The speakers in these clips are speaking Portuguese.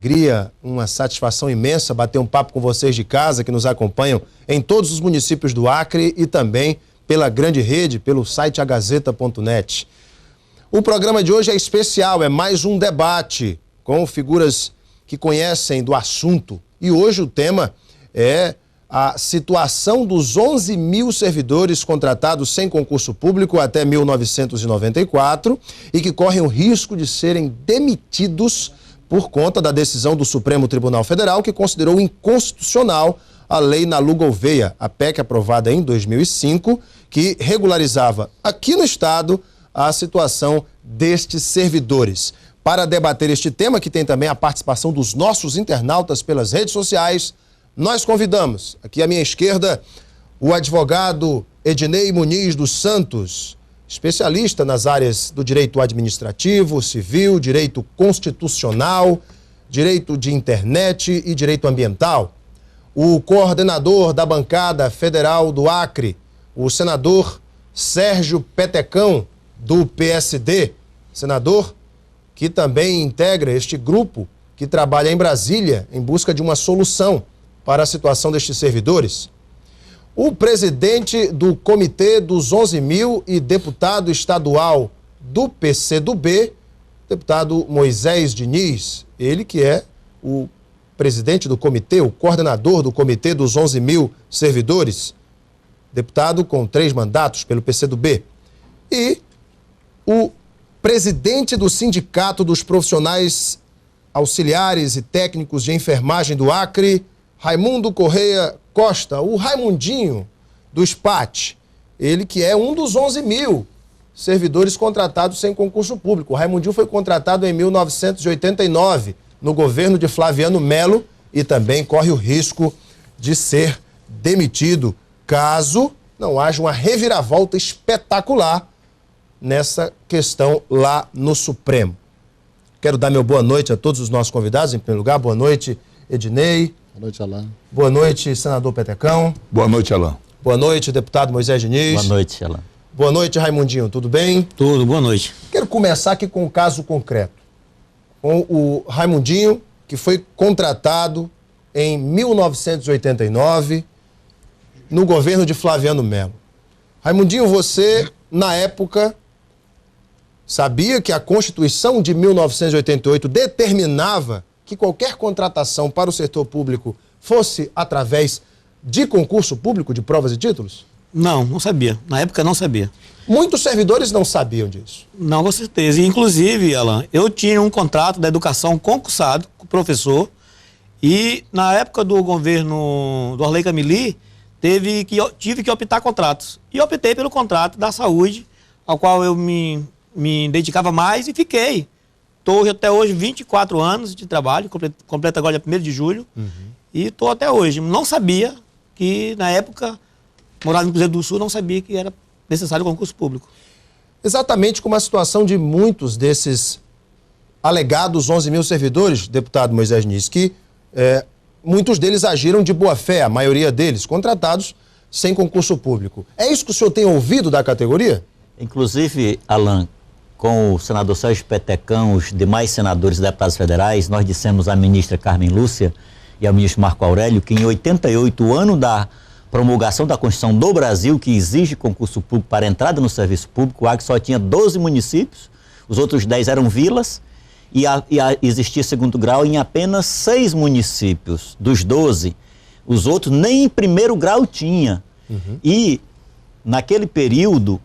alegria, uma satisfação imensa bater um papo com vocês de casa que nos acompanham em todos os municípios do Acre e também pela grande rede, pelo site agazeta.net. O programa de hoje é especial, é mais um debate com figuras que conhecem do assunto. E hoje o tema é a situação dos 11 mil servidores contratados sem concurso público até 1994 e que correm o risco de serem demitidos por conta da decisão do Supremo Tribunal Federal, que considerou inconstitucional a Lei Nalu Gouveia, a PEC aprovada em 2005, que regularizava aqui no Estado a situação destes servidores. Para debater este tema, que tem também a participação dos nossos internautas pelas redes sociais, nós convidamos, aqui à minha esquerda, o advogado Ednei Muniz dos Santos, especialista nas áreas do direito administrativo, civil, direito constitucional, direito de internet e direito ambiental. O coordenador da bancada federal do Acre, o senador Sérgio Petecão, do PSD, senador que também integra este grupo que trabalha em Brasília em busca de uma solução para a situação destes servidores. O presidente do Comitê dos 11 mil e deputado estadual do PCdoB, deputado Moisés Diniz, ele que é o presidente do comitê, o coordenador do Comitê dos 11 mil servidores, deputado com 3 mandatos pelo PCdoB. E o presidente do Sindicato dos Profissionais Auxiliares e Técnicos de Enfermagem do Acre, Raimundo Correia Costa, o Raimundinho do SPAT, ele que é um dos 11 mil servidores contratados sem concurso público. O Raimundinho foi contratado em 1989, no governo de Flaviano Melo, e também corre o risco de ser demitido, caso não haja uma reviravolta espetacular nessa questão lá no Supremo. Quero dar meu boa noite a todos os nossos convidados. Em primeiro lugar, boa noite, Ednei. Boa noite, Alain. Boa noite, senador Petecão. Boa noite, Alain. Boa noite, deputado Moisés Diniz. Boa noite, Alain. Boa noite, Raimundinho. Tudo bem? Tudo, boa noite. Quero começar aqui com um caso concreto. Com o Raimundinho, que foi contratado em 1989 no governo de Flaviano Melo. Raimundinho, você, na época, sabia que a Constituição de 1988 determinava que qualquer contratação para o setor público fosse através de concurso público de provas e títulos? Não sabia. Na época não sabia. Muitos servidores não sabiam disso. Não, com certeza. Inclusive, Alain, eu tinha um contrato da educação concursado com o professor e na época do governo do Arley Camili tive que optar contratos. E optei pelo contrato da saúde, ao qual eu me dedicava mais e fiquei. Estou até hoje 24 anos de trabalho, completo agora dia 1º de julho, e estou até hoje. Não sabia que, na época, morava no Cruzeiro do Sul, não sabia que era necessário concurso público. Exatamente como a situação de muitos desses alegados 11 mil servidores, deputado Moisés Diniz, que muitos deles agiram de boa fé, a maioria deles, contratados sem concurso público. É isso que o senhor tem ouvido da categoria? Inclusive, Alain, com o senador Sérgio Petecão, os demais senadores e deputados federais, nós dissemos à ministra Carmen Lúcia e ao ministro Marco Aurélio que em 88, o ano da promulgação da Constituição do Brasil, que exige concurso público para entrada no serviço público, o Acre só tinha 12 municípios, os outros 10 eram vilas, e existia segundo grau em apenas 6 municípios. Dos 12, os outros nem em primeiro grau tinha. E, naquele período,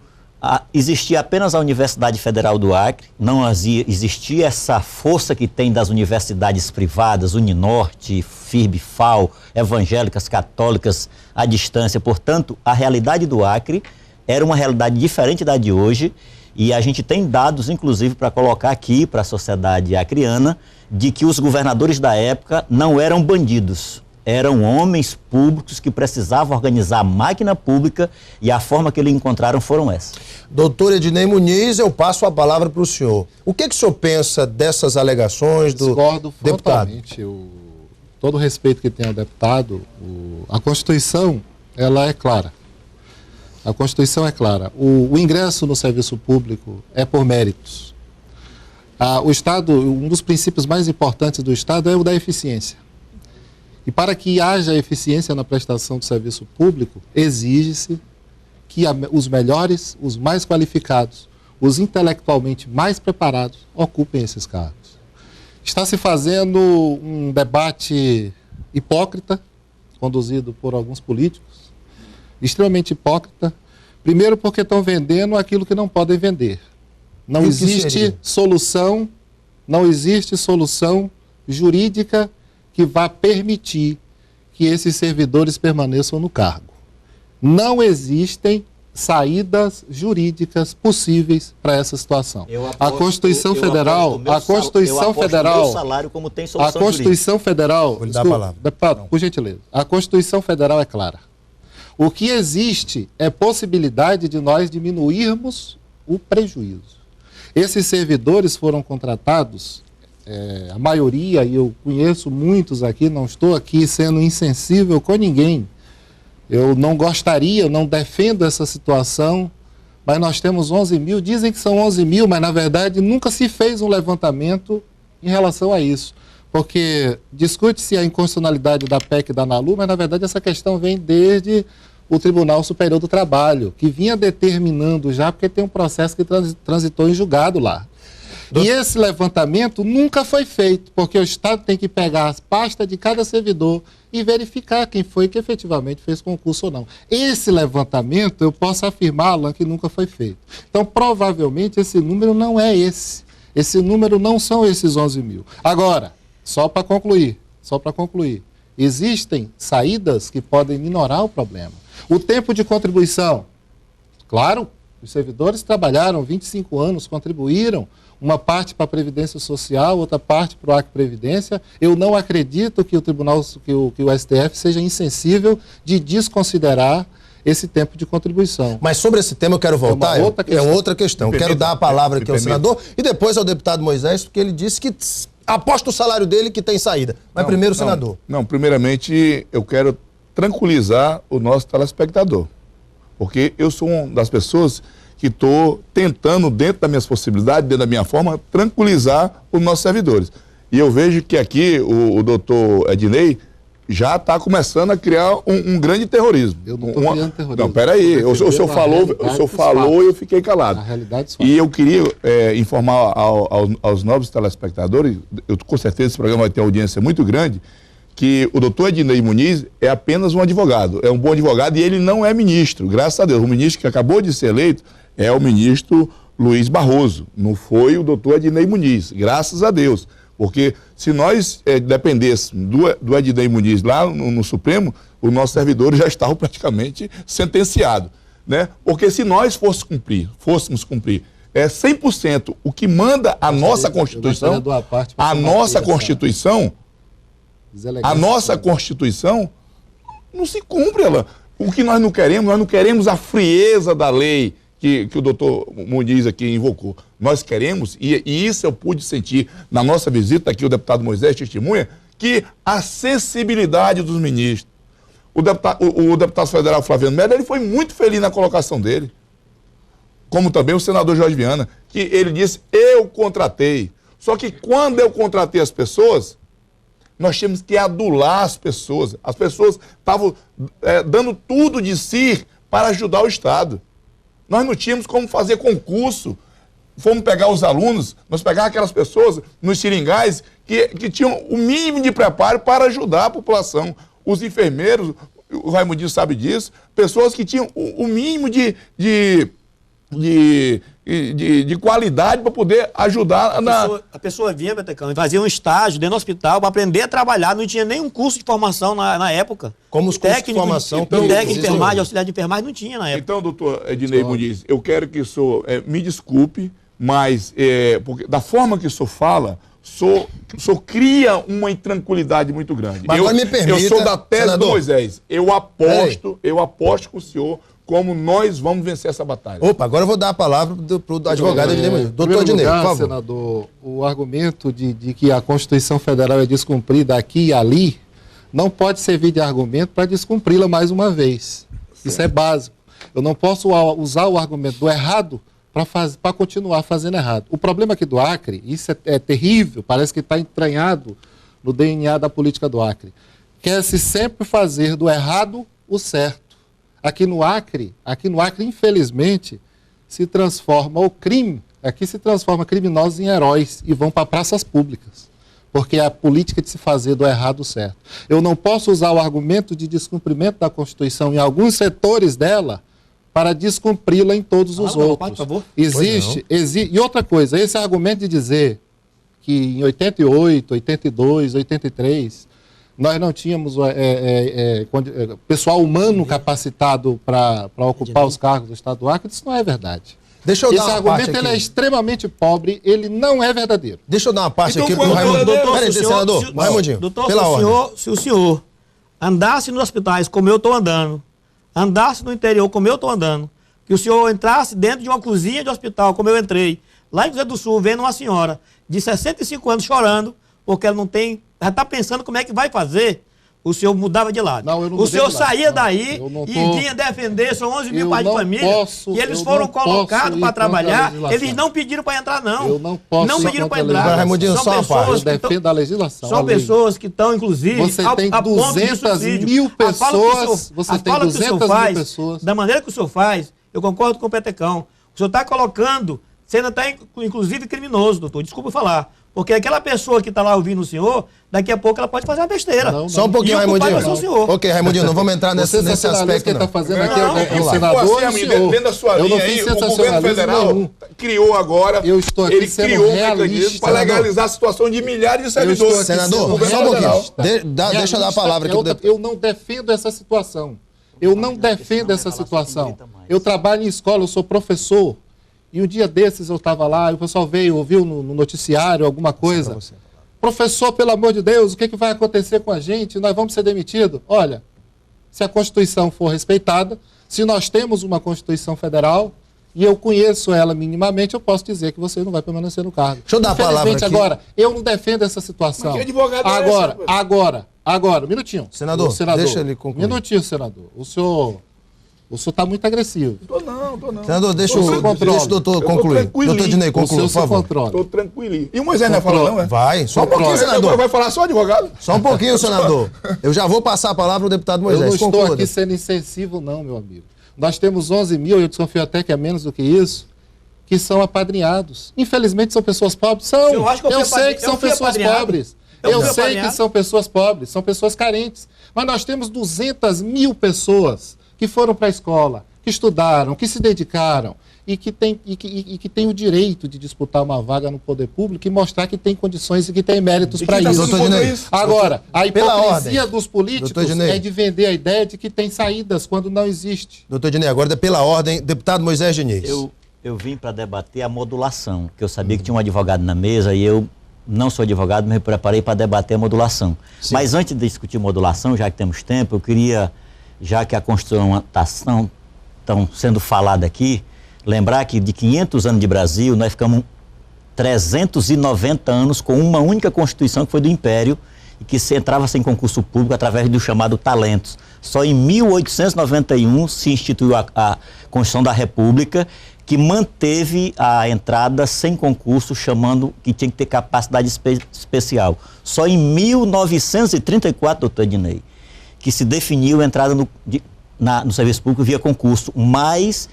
existia apenas a Universidade Federal do Acre, não existia essa força que tem das universidades privadas, Uninorte, FIRB, FAO, evangélicas, católicas, à distância. Portanto, a realidade do Acre era uma realidade diferente da de hoje e a gente tem dados, inclusive, para colocar aqui para a sociedade acreana, de que os governadores da época não eram bandidos. Eram homens públicos que precisavam organizar a máquina pública e a forma que eles encontraram foram essas. Doutor Ednei Muniz, eu passo a palavra para o senhor. O que o senhor pensa dessas alegações do deputado? Discordo frontalmente. Todo o respeito que tem ao deputado, a Constituição, ela é clara. A Constituição é clara. O ingresso no serviço público é por méritos. O Estado, um dos princípios mais importantes do Estado é o da eficiência. E para que haja eficiência na prestação do serviço público, exige-se que os melhores, os mais qualificados, os intelectualmente mais preparados ocupem esses cargos. Está se fazendo um debate hipócrita, conduzido por alguns políticos, extremamente hipócrita, primeiro porque estão vendendo aquilo que não podem vender. Não existe solução jurídica que vá permitir que esses servidores permaneçam no cargo. Não existem saídas jurídicas possíveis para essa situação. A Constituição Federal, Vou lhe dar a palavra. Deputado, por gentileza, a Constituição Federal é clara. O que existe é possibilidade de nós diminuirmos o prejuízo. Esses servidores foram contratados, a maioria, e eu conheço muitos aqui, não estou aqui sendo insensível com ninguém. Eu não gostaria, não defendo essa situação, mas nós temos 11 mil, dizem que são 11 mil, mas na verdade nunca se fez um levantamento em relação a isso. Porque discute-se a inconstitucionalidade da PEC da ANALU, mas na verdade essa questão vem desde o Tribunal Superior do Trabalho, que vinha determinando já, porque tem um processo que transitou em julgado lá. E esse levantamento nunca foi feito, porque o Estado tem que pegar as pastas de cada servidor e verificar quem foi que efetivamente fez concurso ou não. Esse levantamento, eu posso afirmar, Alan, que nunca foi feito. Então, provavelmente, esse número não é esse. Esse número não são esses 11 mil. Agora, só para concluir, existem saídas que podem minorar o problema. O tempo de contribuição, claro, os servidores trabalharam 25 anos, contribuíram, uma parte para a Previdência Social, outra parte para o Acre Previdência. Eu não acredito que o Tribunal, que o STF seja insensível de desconsiderar esse tempo de contribuição. Mas sobre esse tema eu quero voltar, é outra questão. Quero dar a palavra aqui ao senador e depois ao deputado Moisés, porque ele disse que aposta o salário dele que tem saída. Mas primeiro o senador. Primeiramente eu quero tranquilizar o nosso telespectador, porque eu sou uma das pessoas que estou tentando, dentro das minhas possibilidades, dentro da minha forma, tranquilizar os nossos servidores. E eu vejo que aqui o doutor Ednei já está começando a criar um grande terrorismo. Eu não estou criando terrorismo. Não, peraí, o senhor falou e eu fiquei calado. Na realidade, e eu queria informar aos novos telespectadores, com certeza esse programa vai ter uma audiência muito grande, que o doutor Ednei Muniz é apenas um advogado, é um bom advogado e ele não é ministro, graças a Deus. O ministro que acabou de ser eleito é o ministro Luiz Barroso, não foi o doutor Ednei Muniz, graças a Deus. Porque se nós dependêssemos do Ednei Muniz lá no Supremo, os nossos servidores já estavam praticamente sentenciados, né? Porque se nós fôssemos cumprir 100% o que manda a nossa Constituição, a nossa Constituição não se cumpre, ela. O que nós não queremos a frieza da lei que o doutor Muniz aqui invocou. Nós queremos, e isso eu pude sentir na nossa visita, aqui o deputado Moisés testemunha, que a sensibilidade dos ministros. O deputado federal Flaviano Melo, ele foi muito feliz na colocação dele, como também o senador Jorge Viana, que ele disse, eu contratei. Só que quando eu contratei as pessoas, nós tínhamos que adular as pessoas. As pessoas estavam dando tudo de si para ajudar o Estado. Nós não tínhamos como fazer concurso. Fomos pegar os alunos, nós pegávamos aquelas pessoas nos seringais que tinham o mínimo de preparo para ajudar a população. Os enfermeiros, o Raimundinho sabe disso, pessoas que tinham o mínimo de qualidade para poder ajudar a pessoa vinha, Betecão, e fazia um estágio dentro do hospital para aprender a trabalhar, não tinha nenhum curso de formação na época. Como os cursos de formação... Técnico de enfermagem, auxiliar de enfermagem, não tinha na época. Então, doutor Ednei Muniz, eu quero que o senhor me desculpe, mas porque, da forma que o senhor fala, o senhor cria uma intranquilidade muito grande. Mas agora me permita, eu sou da tese senador, do Moisés. Eu aposto com o senhor como nós vamos vencer essa batalha. Opa, agora eu vou dar a palavra para o advogado Ednei Muniz. Doutor Ednei, por favor. Senador, o argumento de que a Constituição Federal é descumprida aqui e ali não pode servir de argumento para descumpri-la mais uma vez. Certo. Isso é básico. Eu não posso usar o argumento do errado para continuar fazendo errado. O problema aqui do Acre, isso é terrível, parece que está entranhado no DNA da política do Acre, quer-se sempre fazer do errado o certo. Aqui no Acre, infelizmente, se transforma o crime, aqui se transforma criminosos em heróis e vão para praças públicas, porque é a política de se fazer do errado o certo. Eu não posso usar o argumento de descumprimento da Constituição em alguns setores dela para descumpri-la em todos os outros. Por favor. Existe. E outra coisa, esse argumento de dizer que em 88, 82, 83, nós não tínhamos pessoal humano capacitado para ocupar os cargos do Estado do Acre, isso não é verdade. Deixa eu dar Esse argumento ele é extremamente pobre, ele não é verdadeiro. Deixa eu dar uma parte então, aqui para o Raimundo. Peraí, senador, Raimundinho, doutor, pela ordem. Se o senhor andasse nos hospitais como eu estou andando, andasse no interior como eu estou andando, que o senhor entrasse dentro de uma cozinha de hospital como eu entrei, lá em Cruzeiro do Sul, vendo uma senhora de 65 anos chorando, porque ela não tem, já está pensando como é que vai fazer, o senhor mudava de lado. Não, eu não o senhor saía não, daí e vinha defender, são 11 mil pais de família, e eles foram colocados para trabalhar, eles não pediram para entrar, não. Eu não posso. Não pediram para entrar. Raimundinho, são só uma parte. Eu defendo a legislação. São pessoas que estão, inclusive, você tem 200 mil pessoas, você tem 200 mil pessoas. Da maneira que o senhor faz, eu concordo com o Petecão. O senhor está colocando, você ainda está, inclusive, criminoso, doutor, desculpa falar. Porque aquela pessoa que está lá ouvindo o senhor, daqui a pouco ela pode fazer uma besteira. Não. Só um pouquinho, Raimundinho. Ok, Raimundinho, não vamos entrar nesse aspecto. Que está fazendo aqui é o senador assim, dentro da sua linha aí, o governo federal criou agora, eu estou aqui sendo realista para legalizar a situação de milhares de servidores. Senador, só um pouquinho. Deixa eu dar a palavra aqui. Eu não defendo essa situação. Eu não defendo essa situação. Eu trabalho em escola, eu sou professor. E um dia desses eu estava lá, e o pessoal ouviu no noticiário alguma coisa. Professor, pelo amor de Deus, o que vai acontecer com a gente? Nós vamos ser demitidos? Olha, se a Constituição for respeitada, se nós temos uma Constituição Federal, e eu conheço ela minimamente, eu posso dizer que você não vai permanecer no cargo. Deixa eu dar a palavra aqui. Agora, eu não defendo essa situação. Mas que advogado Agora, um minutinho. Senador, deixa ele concluir. Minutinho, senador. O senhor está muito agressivo. Tô não. Senador, deixa o doutor concluir. Doutor Dinei, conclua, por favor. Estou tranquilo. E o Moisés não vai falar, não, é? Vai, só um pouquinho, senador. Vai falar só advogado? Só um pouquinho, senador. Eu já vou passar a palavra ao deputado Moisés. Eu não estou aqui sendo insensível, não, meu amigo. Nós temos 11 mil, eu desconfio até que é menos do que isso, que são apadrinhados. Infelizmente são pessoas pobres. São. Eu sei que são pessoas pobres. Eu sei que são pessoas pobres, são pessoas carentes. Mas nós temos 200 mil pessoas que foram para a escola, que estudaram, que se dedicaram e que tem o direito de disputar uma vaga no poder público e mostrar que tem condições e que tem méritos para isso. Agora, a hipocrisia dos políticos é de vender a ideia de que tem saídas quando não existe. Doutor Dinei, agora pela ordem, deputado Moisés Diniz. Eu vim para debater a modulação, que eu sabia que tinha um advogado na mesa e eu não sou advogado, mas me preparei para debater a modulação. Sim. Mas antes de discutir modulação, já que temos tempo, eu queria, já que a Constituição estão sendo falada aqui, lembrar que de 500 anos de Brasil, nós ficamos 390 anos com uma única Constituição, que foi do Império, e que se entrava sem concurso público através do chamado talentos. Só em 1891 se instituiu a Constituição da República, que manteve a entrada sem concurso, chamando que tinha que ter capacidade especial. Só em 1934, doutor Dinei, que se definiu a entrada no serviço público via concurso, mas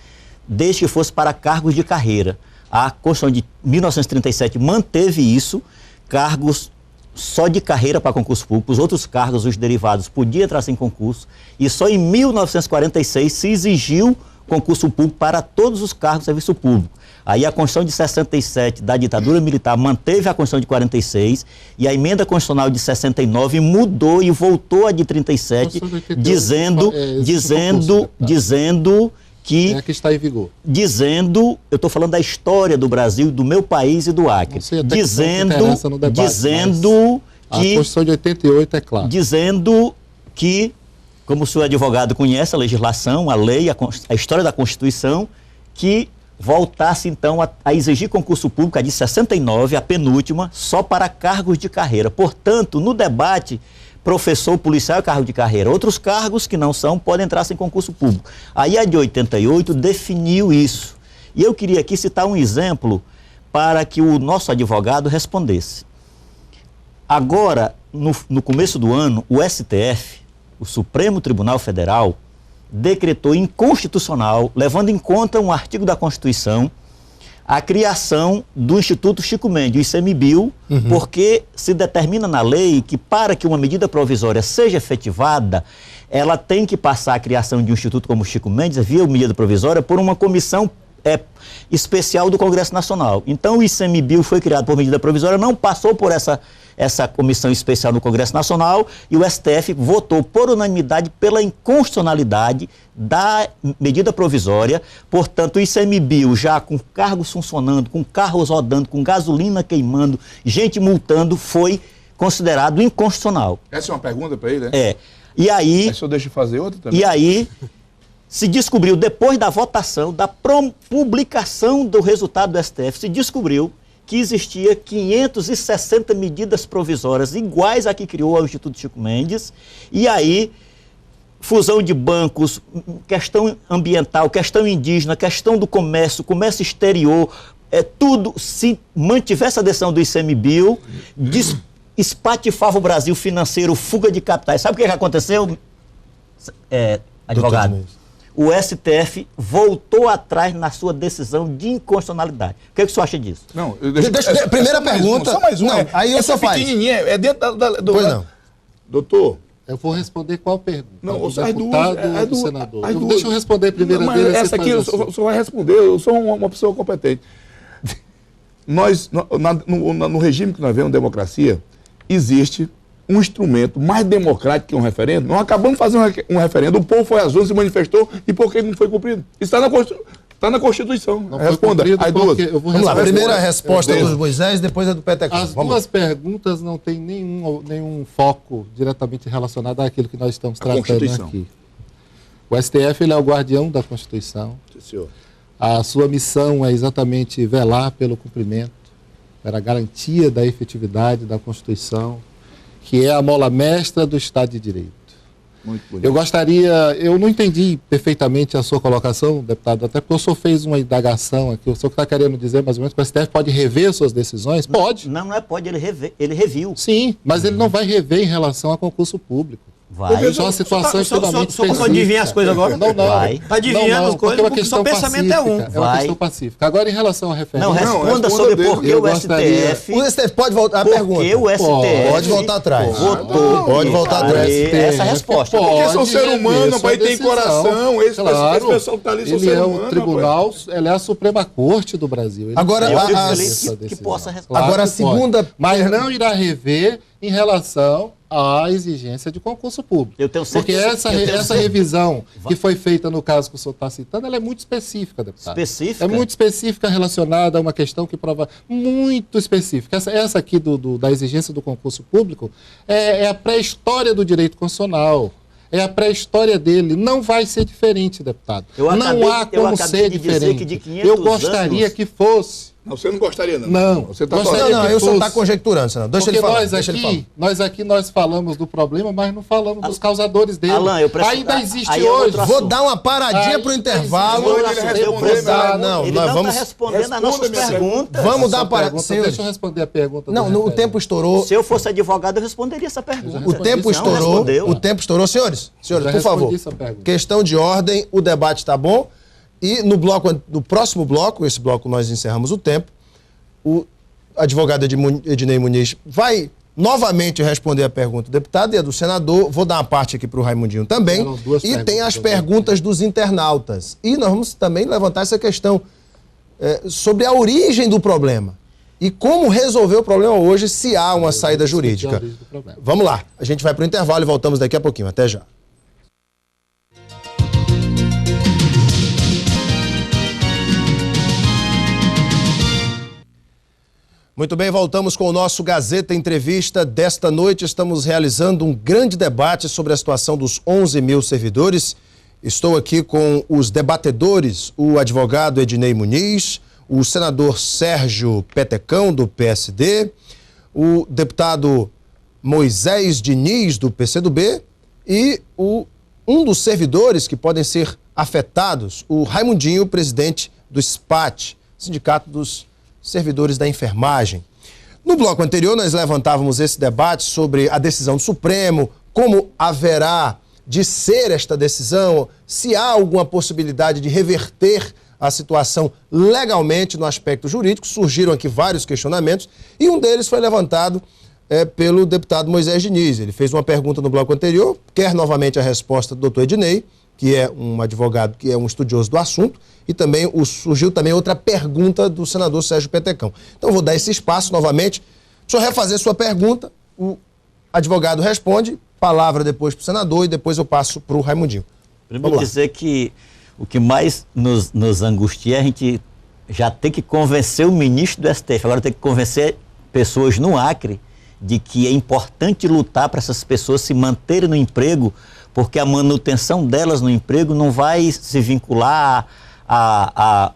desde que fosse para cargos de carreira. A Constituição de 1937 manteve isso, cargos só de carreira para concurso público, os outros cargos, os derivados, podiam entrar sem concurso, e só em 1946 se exigiu concurso público para todos os cargos de serviço público. Aí a Constituição de 67 da ditadura militar manteve a Constituição de 46 e a emenda constitucional de 69 mudou e voltou a de 37, dizendo que... É que está em vigor. Dizendo, eu estou falando da história do Brasil, do meu país e do Acre. Dizendo que... A Constituição de 88 é clara. Dizendo que, como o senhor advogado conhece a legislação, a lei, a história da Constituição, que voltasse então a exigir concurso público, a de 69, a penúltima, só para cargos de carreira. Portanto, no debate, professor, policial é cargo de carreira. Outros cargos que não são podem entrar sem concurso público. Aí a de 88 definiu isso E eu queria aqui citar um exemplo para que o nosso advogado respondesse. Agora, no começo do ano, o STF, o Supremo Tribunal Federal, decretou inconstitucional, levando em conta um artigo da Constituição, a criação do Instituto Chico Mendes, o ICMBio, porque se determina na lei que para que uma medida provisória seja efetivada, ela tem que passar a criação de um instituto como o Chico Mendes, via medida provisória, por uma comissão especial do Congresso Nacional. Então o ICMBio foi criado por medida provisória, não passou por essa comissão especial no Congresso Nacional e o STF votou por unanimidade pela inconstitucionalidade da medida provisória. Portanto, o ICMBio já com cargos funcionando, com carros rodando, com gasolina queimando, gente multando, foi considerado inconstitucional. Essa é uma pergunta para ele, né? E aí... Mas eu deixo fazer outra também. E aí... se descobriu, depois da votação, da publicação do resultado do STF, se descobriu que existia 560 medidas provisórias iguais a que criou o Instituto Chico Mendes, e aí fusão de bancos, questão ambiental, questão indígena, questão do comércio exterior, tudo, se mantivesse a decisão do ICMBio, espatifava o Brasil financeiro, fuga de capitais. Sabe o que aconteceu, advogado? O STF voltou atrás na sua decisão de inconstitucionalidade. O que o senhor acha disso? Não, primeira pergunta. Só mais uma. Não, aí essa faz. pequenininha é dentro do... Pois não. Doutor... Eu vou responder qual pergunta? Não, do deputado ou do senador? Deixa eu responder primeiro não, dele. Essa aqui o senhor vai responder, eu sou uma pessoa competente. Nós, no regime que nós vemos, democracia, existe um instrumento mais democrático que um referendo. Nós acabamos de fazer um referendo, o povo foi às ruas, se manifestou, e por que ele não foi cumprido? Isso está na Constituição. Responda. As duas. Vamos lá, primeira resposta do Moisés, depois a do Petecão. As duas perguntas não têm nenhum foco diretamente relacionado àquilo que nós estamos tratando aqui. O STF ele é o guardião da Constituição. Sim, senhor. A sua missão é exatamente velar pelo cumprimento, pela garantia da efetividade da Constituição, que é a mola mestra do Estado de Direito. Muito bonito. Eu não entendi perfeitamente a sua colocação, deputado, até porque o senhor fez uma indagação aqui, o senhor está querendo dizer mais ou menos que o STF pode rever suas decisões? Pode. Não é pode, ele reviu. Sim, mas ele não vai rever em relação a concurso público. Vai. São situações extremamente específicas. Só adivinhar as coisas agora? Não. Vai. Está adivinhando as coisas porque o seu pensamento é um. É uma questão pacífica. Agora, em relação a referendo... Não, responda sobre por que o STF... O STF pode voltar a pergunta. Porque o STF... Pode voltar atrás. Votou. Pode voltar atrás. Essa é a resposta. Porque são ser humano, pai, tem coração. Esse pessoal que está ali são ser humano. Ele é o tribunal, ele é a Suprema Corte do Brasil. Agora, eu fico feliz que possa responder. Agora, a segunda... Mas não irá rever em relação à exigência de concurso público. Eu tenho certeza. Porque essa revisão que foi feita no caso que o senhor está citando, ela é muito específica, deputado. Específica? É muito específica, relacionada a uma questão que prova muito específica. Essa aqui da exigência do concurso público é a pré-história do direito constitucional. É a pré-história dele. Não vai ser diferente, deputado. Não há como ser diferente. Eu gostaria que fosse. Não, você não gostaria, não. Não. Você está eu só está conjecturando, senador. Deixa ele falar. Nós falamos do problema, mas não falamos dos causadores dele. Alan, eu preciso... Ainda existe hoje. Vou dar uma paradinha para o intervalo. Ele não está respondendo a nossas perguntas. Vamos dar para... Deixa eu responder a pergunta. Não, o tempo estourou. Se eu fosse advogado, eu responderia essa pergunta. O tempo estourou. Senhores, por favor. Questão de ordem, o debate está bom. E no próximo bloco, esse bloco nós encerramos o tempo, o advogado Ednei Muniz vai novamente responder a pergunta do deputado e a do senador. Vou dar uma parte aqui para o Raimundinho também. E tem as perguntas dos internautas. E nós vamos também levantar essa questão sobre a origem do problema. E como resolver o problema hoje se há uma saída jurídica. Vamos lá, a gente vai para o intervalo e voltamos daqui a pouquinho. Até já. Muito bem, voltamos com o nosso Gazeta Entrevista. Desta noite estamos realizando um grande debate sobre a situação dos 11 mil servidores. Estou aqui com os debatedores, o advogado Ednei Muniz, o senador Sérgio Petecão, do PSD, o deputado Moisés Diniz, do PCdoB, e um dos servidores que podem ser afetados, o Raimundinho, presidente do SPAT, Sindicato dos Servidores da Enfermagem. No bloco anterior, nós levantávamos esse debate sobre a decisão do Supremo, como haverá de ser esta decisão, se há alguma possibilidade de reverter a situação legalmente no aspecto jurídico. Surgiram aqui vários questionamentos e um deles foi levantado pelo deputado Moisés Diniz. Ele fez uma pergunta no bloco anterior, quer novamente a resposta do doutor Ednei, que é um advogado, que é um estudioso do assunto, e também surgiu também outra pergunta do senador Sérgio Petecão. Então, eu vou dar esse espaço novamente. O senhor refazer sua pergunta, o advogado responde, palavra depois para o senador e depois eu passo para o Raimundinho. Primeiro dizer que o que mais nos angustia é a gente já ter que convencer o ministro do STF, agora tem que convencer pessoas no Acre de que é importante lutar para essas pessoas se manterem no emprego, porque a manutenção delas no emprego não vai se vincular a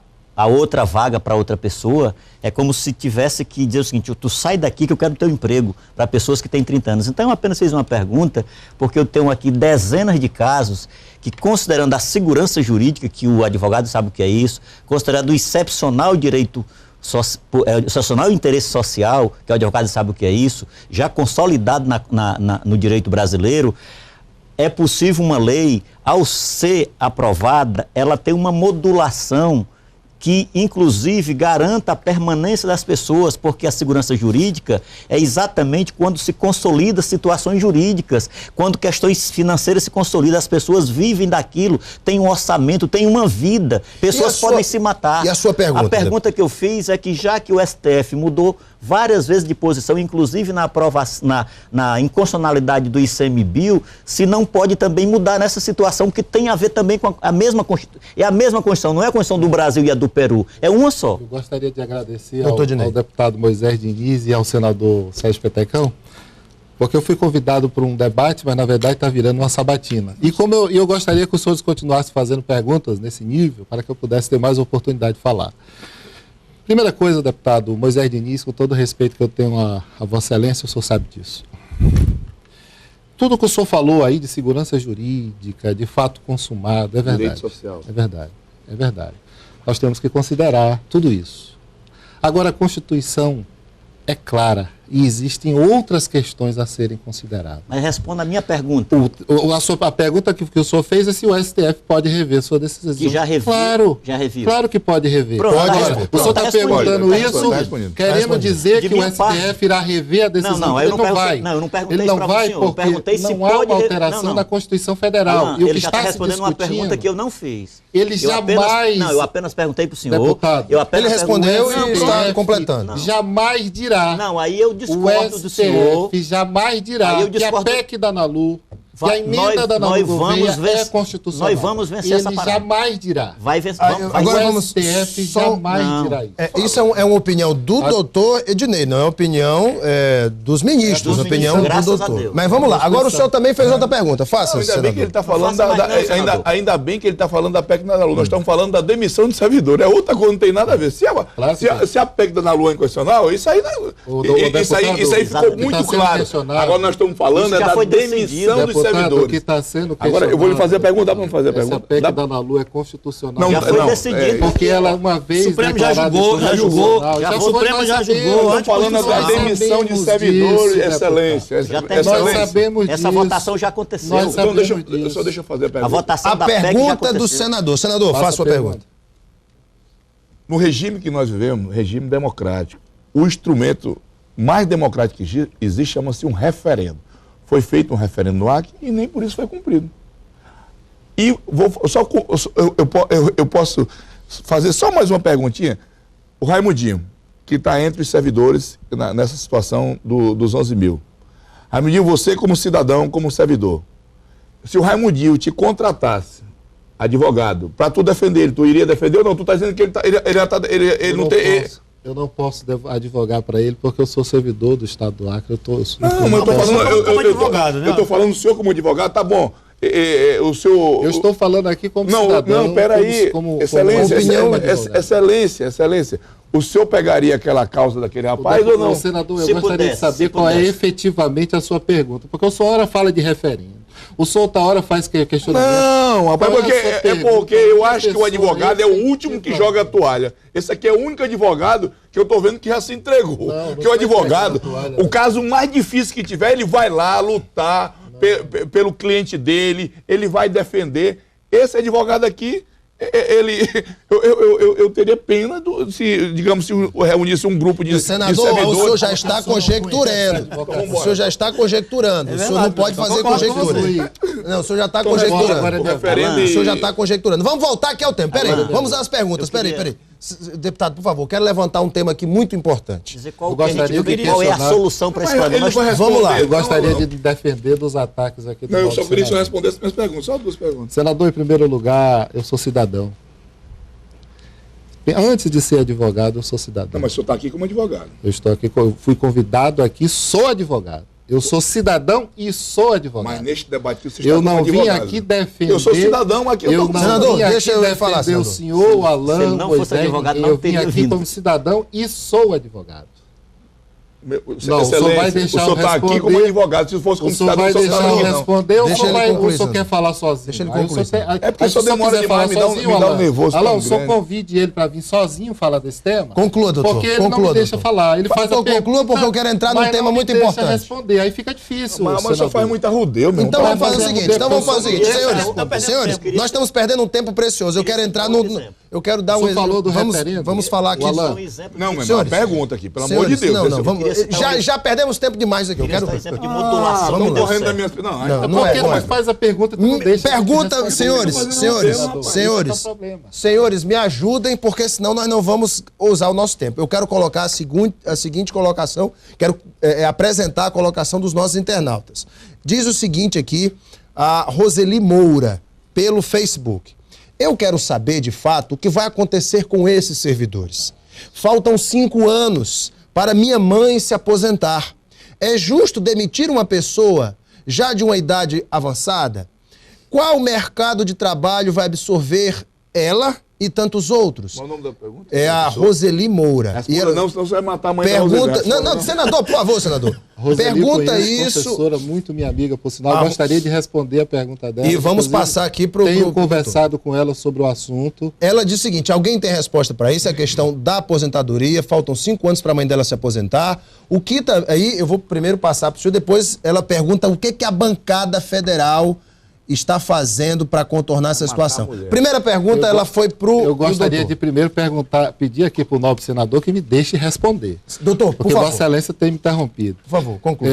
outra vaga para outra pessoa. É como se tivesse que dizer o seguinte: tu sai daqui que eu quero teu emprego, para pessoas que têm 30 anos. Então eu apenas fiz uma pergunta, porque eu tenho aqui dezenas de casos que, considerando a segurança jurídica, que o advogado sabe o que é isso, considerando o excepcional direito excepcional interesse social, que o advogado sabe o que é isso, já consolidado no direito brasileiro, é possível uma lei, ao ser aprovada, ela tem uma modulação que, inclusive, garanta a permanência das pessoas, porque a segurança jurídica é exatamente quando se consolida situações jurídicas, quando questões financeiras se consolidam, as pessoas vivem daquilo, têm um orçamento, têm uma vida, pessoas podem se matar. E a sua pergunta? A pergunta que eu fiz é que, já que o STF mudou várias vezes de posição, inclusive na inconstitucionalidade do ICMBio, se não pode também mudar nessa situação, que tem a ver também com a mesma Constituição. É a mesma Constituição, não é a Constituição do Brasil e a do Peru, é uma só. Eu gostaria de agradecer ao deputado Moisés Diniz e ao senador Sérgio Petecão, porque eu fui convidado para um debate, mas na verdade está virando uma sabatina. E como eu gostaria que os senhores continuassem fazendo perguntas nesse nível, para que eu pudesse ter mais oportunidade de falar. Primeira coisa, deputado Moisés Diniz, com todo o respeito que eu tenho a Vossa Excelência, o senhor sabe disso. Tudo que o senhor falou aí de segurança jurídica, de fato consumado, é verdade. Direito social. É verdade, é verdade. Nós temos que considerar tudo isso. Agora, a Constituição é clara e existem outras questões a serem consideradas. Mas responda a minha pergunta. A pergunta que o senhor fez é se o STF pode rever sua decisão. Que já reviu. Claro, já reviu. Claro que pode rever. Pronto, pode rever. O senhor está perguntando isso, querendo dizer De que o minha STF parte. irá rever a decisão. Não, Ele não vai. Não, eu não perguntei Ele isso não para vai o senhor. Eu porque perguntei se não há pode... uma alteração da Constituição Federal. Alan, E o que ele já está está se respondendo uma discutindo... pergunta que eu não fiz. Ele jamais... eu apenas perguntei para o senhor. Deputado, ele respondeu e está STF completando. Jamais dirá. Não, aí eu discordo do senhor. Jamais dirá que a PEC da ANALU, que a emenda da ANALU é constitucional. Nós vamos vencer essa parada. Ele jamais dirá. Vai vencer. Agora o vamos STF jamais dirá isso. Isso é uma opinião do doutor Ednei, não é uma opinião dos ministros, dos opinião ministros, do graças a doutor. Deus. Mas vamos lá, agora o senhor também fez outra pergunta. Faça, Ainda senador. bem que ele está falando ainda bem que ele está falando da PEC da ANALU. Nós estamos falando da demissão de servidor. É outra coisa, não tem nada a ver. Se a PEC da ANALU é inconstitucional, isso aí ficou muito claro. Agora nós estamos falando da demissão dos servidores. Agora eu vou lhe fazer a pergunta, dá para me fazer a pergunta? Essa PEC da ANALU é constitucional. Já foi decidido. Porque ela uma vez... O Supremo já julgou, o Supremo já julgou. Estamos falando da demissão de servidores, excelência. Nós sabemos disso. Essa votação já aconteceu. Então deixa eu fazer a pergunta. A votação A da PEC já pergunta aconteceu. do senador. Senador, faça a sua pergunta. No regime que nós vivemos, regime democrático, o instrumento mais democrático que existe chama-se um referendo. Foi feito um referendo no Acre e nem por isso foi cumprido. E eu posso fazer só mais uma perguntinha. O Raimundinho, que está entre os servidores nessa situação dos 11 mil. Raimundinho, você como cidadão, como servidor, se o Raimundinho te contratasse advogado para tu defender ele, tu iria defender ou não? Tu está dizendo que ele não tem... Eu não posso advogar para ele porque eu sou servidor do Estado do Acre. Eu estou falando o senhor como advogado, tá bom. Eu estou falando aqui como cidadão. Não, peraí. Excelência. o senhor pegaria aquela causa daquele rapaz ou não? Senador, eu Se gostaria de pudesse, saber se qual é pudesse. efetivamente a sua pergunta. Porque o senhor hora fala de referendo. O senhor outra hora faz questionamento. Não, rapaz, Qual é a porque, sua é pergunta? porque eu acho que o Pessoa advogado é o último que joga a toalha. Esse aqui é o único advogado que eu tô vendo que já se entregou. Não Porque o advogado, entregando a toalha, o caso mais difícil que tiver, ele vai lá lutar pelo cliente dele, ele vai defender. Esse advogado aqui, eu teria pena se, digamos, se reunisse um grupo de Senador, servidores. o senhor já está conjecturando. O senhor já está conjecturando. O senhor não pode fazer conjectura. Não, o senhor já está conjecturando. O referendo O senhor já está conjecturando. Vamos voltar aqui ao tempo. Peraí, vamos às perguntas. Peraí. Deputado, por favor, quero levantar um tema aqui muito importante. Dizer qual, Eu gostaria de qual é a questionar. solução para esse problema. Ele vai responder. Vamos lá, Eu gostaria Não, de defender dos ataques aqui do Não, eu nosso só queria que o senhor senador. respondesse minhas perguntas, só 2 perguntas. Senador, em primeiro lugar, eu sou cidadão. Antes de ser advogado, eu sou cidadão. Não, mas o senhor está aqui como advogado. Eu estou aqui, eu fui convidado aqui, sou advogado. Eu sou cidadão e sou advogado. Mas neste debate você está Eu como não vim advogado. aqui defender. Eu sou cidadão aqui. Eu não Senador, vim aqui deixa eu defender falar, o senador. senhor, o Alain, Se ele não fosse Moisés, advogado, ninguém. não Eu vim teria aqui vindo. como cidadão e sou advogado. Não, o senhor vai deixar o senhor eu está aqui como responder. advogado. Se fosse O como senhor cidadão, vai o senhor deixar não eu estaria aqui, não. responder ou Deixa ele vai, concluir, o senhor quer senador. falar sozinho? Deixa ele Aí o concluir, senhor senador. É porque aí o senhor se senhor demora quiser demais, falar me dá um Alain. nervoso Alain, tão o senhor grande. convide ele para vir sozinho falar desse tema? Conclua, doutor. Porque ele não Conclua, me deixa doutor. falar. Ele faz a Conclua, pergunta, porque eu quero entrar num mas tema não me muito deixa importante. responder, aí fica difícil. Mas o senhor senador. faz muita rodeio, meu Então irmão. vamos fazer o seguinte, senhores, perdendo senhores, tempo. nós estamos perdendo um tempo precioso. Eu quero entrar no, eu quero dar O um senhor falou do vamos, referendo? vamos falar aqui. O Alain. Não, meu irmão, Senhores, pergunta aqui, pelo amor de Senhores, Deus. não, esse- não, vamos, já perdemos tempo demais aqui. Eu quero. Queria citar um exemplo de modulação. vamos Estão lá. correndo da minha... Não, Não, É não porque é, não não é. faz a pergunta, tu não deixa. Pergunta, senhores, senhores, me ajudem, porque senão nós não vamos usar o nosso tempo. Eu quero colocar a seguinte colocação, quero apresentar a colocação dos nossos internautas. Diz o seguinte aqui, a Roseli Moura, pelo Facebook. Eu quero saber, de fato, o que vai acontecer com esses servidores. Faltam 5 anos para minha mãe se aposentar. É justo demitir uma pessoa já de uma idade avançada? Qual mercado de trabalho vai absorver ela e tantos outros? Qual é o nome da pergunta? É a Roseli Moura. Responda não, senão você vai matar a mãe da Pergunta. Roseli. Não, senador, por favor, senador. Roseli, Pergunta conheço, isso. professora, muito minha amiga, por sinal. Ah, Gostaria de responder a pergunta dela. E vamos Inclusive, passar aqui pro. Tenho conversado com ela sobre o assunto. Ela diz o seguinte: alguém tem resposta para isso? É a questão da aposentadoria. Faltam 5 anos para a mãe dela se aposentar. O que tá aí? Eu vou primeiro passar para o senhor. Depois ela pergunta o que a bancada federal está fazendo para contornar essa situação. Primeira pergunta, ela foi pro. Eu gostaria doutor. de primeiro pedir aqui para o nobre senador que me deixe responder. Doutor, por Porque favor. Vossa Excelência tem me interrompido. Por favor, conclua.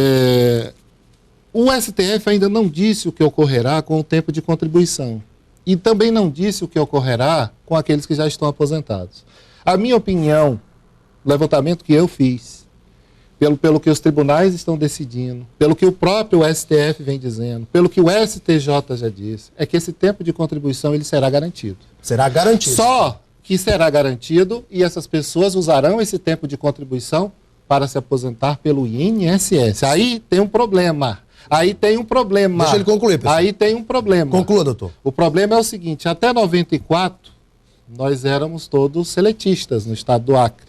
O STF ainda não disse o que ocorrerá com o tempo de contribuição. E também não disse o que ocorrerá com aqueles que já estão aposentados. A minha opinião, o levantamento que eu fiz, pelo que os tribunais estão decidindo, pelo que o próprio STF vem dizendo, pelo que o STJ já disse, é que esse tempo de contribuição ele será garantido. Será garantido. Só que será garantido e essas pessoas usarão esse tempo de contribuição para se aposentar pelo INSS. Aí tem um problema. Deixa ele concluir, pessoal. Aí tem um problema. Conclua, doutor. O problema é o seguinte, até 94, nós éramos todos seletistas no estado do Acre.